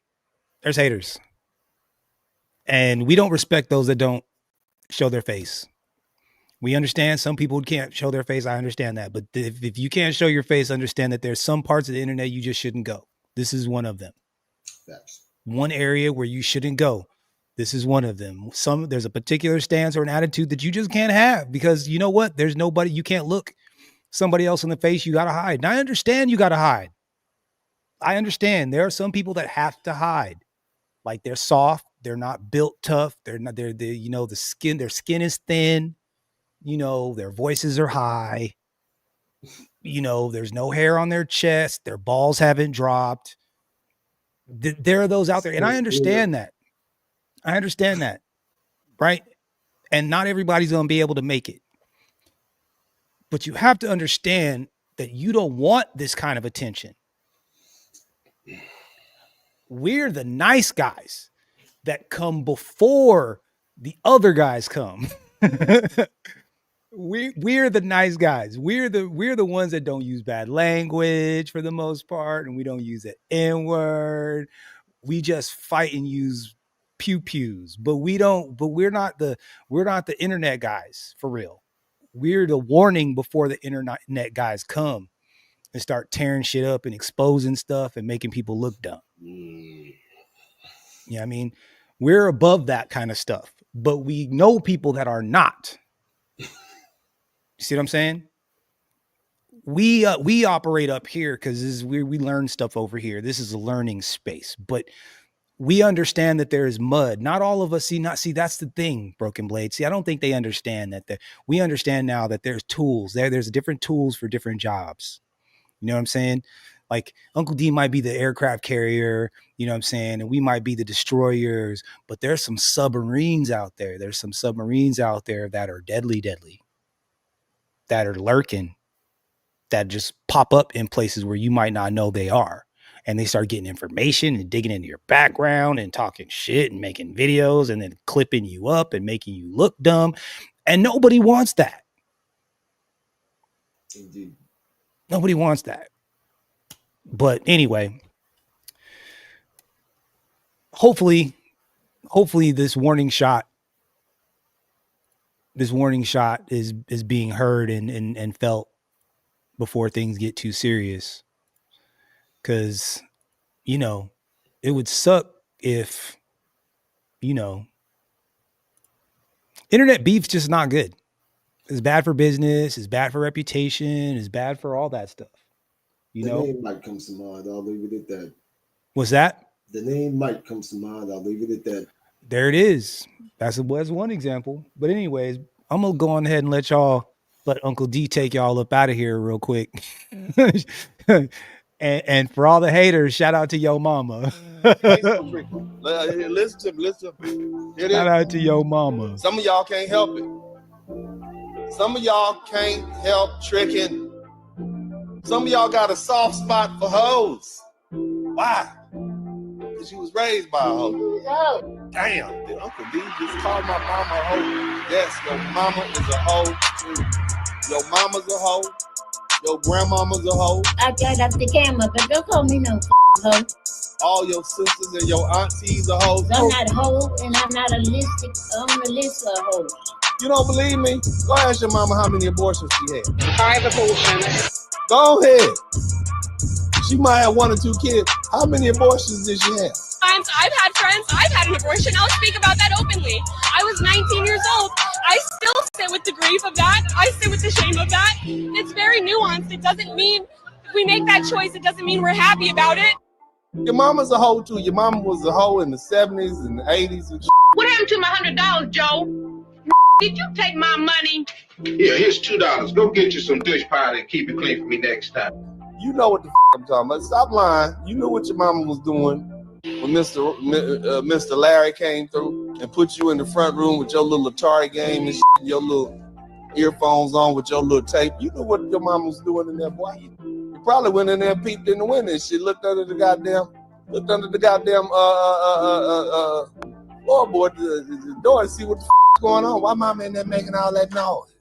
There's haters. And we don't respect those that don't show their face. We understand some people can't show their face. I understand that. But if you can't show your face, understand that there's some parts of the internet you just shouldn't go. This is one of them. Facts. One area where you shouldn't go. This is one of them. There's a particular stance or an attitude that you just can't have because you know what? There's nobody, you can't look somebody else in the face. You got to hide. And I understand you got to hide. I understand there are some people that have to hide. Like they're soft. They're not built tough. They're you know, their skin is thin. You know, their voices are high. You know, there's no hair on their chest. Their balls haven't dropped. There are those out there. And I understand that. I understand that. Right. And not everybody's going to be able to make it. But you have to understand that you don't want this kind of attention. We're the nice guys that come before the other guys come. We're the nice guys. We're the ones that don't use bad language for the most part, and we don't use the N-word. We just fight and use pew-pews, but we're not the internet guys for real. We're the warning before the internet guys come and start tearing shit up and exposing stuff and making people look dumb. Yeah, I mean, we're above that kind of stuff, but we know people that are not. You see what I'm saying? We operate up here because we learn stuff over here. This is a learning space, but we understand that there is mud. Not all of us see. That's the thing, Broken Blade. See, I don't think they understand that. We understand now that there's tools. There's different tools for different jobs. You know what I'm saying? Like Uncle D might be the aircraft carrier, you know what I'm saying? And we might be the destroyers, but there's some submarines out there. There's some submarines out there that are deadly, that are lurking, that just pop up in places where you might not know they are. And they start getting information and digging into your background and talking shit and making videos and then clipping you up and making you look dumb. And nobody wants that. Indeed. Nobody wants that. But anyway, hopefully this warning shot is being heard and felt before things get too serious. Because, you know, it would suck if, you know, internet beef's just not good. It's bad for business. It's bad for reputation. It's bad for all that stuff. You the know, name Mike comes to mind. I'll leave it at that. What's that? The name Mike comes to mind. I'll leave it at that. There it is. That's one example. But anyways, I'm gonna go on ahead and let Uncle D take y'all up out of here real quick. and for all the haters, shout out to yo mama. Listen to me. Shout out to yo mama. Some of y'all can't help it. Some of y'all can't help tricking. Some of y'all got a soft spot for hoes. Why? Because you was raised by a hoe. Damn, did Uncle D just call my mama a hoe? Yes, your mama is a hoe too. Your mama's a hoe. Your grandmama's a hoe. I got up the camera, but don't call me no hoe. All your sisters and your aunties are hoes. I'm not a hoe, and I'm not on the list of hoes. You don't believe me? Go ask your mama how many abortions she had. 5 abortions. Go ahead. She might have 1 or 2 kids. How many abortions did she have? Times I've had friends, I've had an abortion. I'll speak about that openly. I was 19 years old. I still sit with the grief of that. I sit with the shame of that. It's very nuanced. It doesn't mean if we make that choice, it doesn't mean we're happy about it. Your mama's a hoe too. Your mama was a hoe in the 70s and the 80s and shit. What happened to my $100, Joe? Did you take my money? Yeah, here's $2. Go get you some dish powder and keep it clean for me next time. You know what the I'm talking about. Stop lying. You knew what your mama was doing when Mr. Larry came through and put you in the front room with your little Atari game and shit, your little earphones on with your little tape. You knew what your mama was doing in there, boy. You probably went in there and peeped in the window and shit, looked under the goddamn floorboard, the door and see what the going on. Why mama in there making all that noise?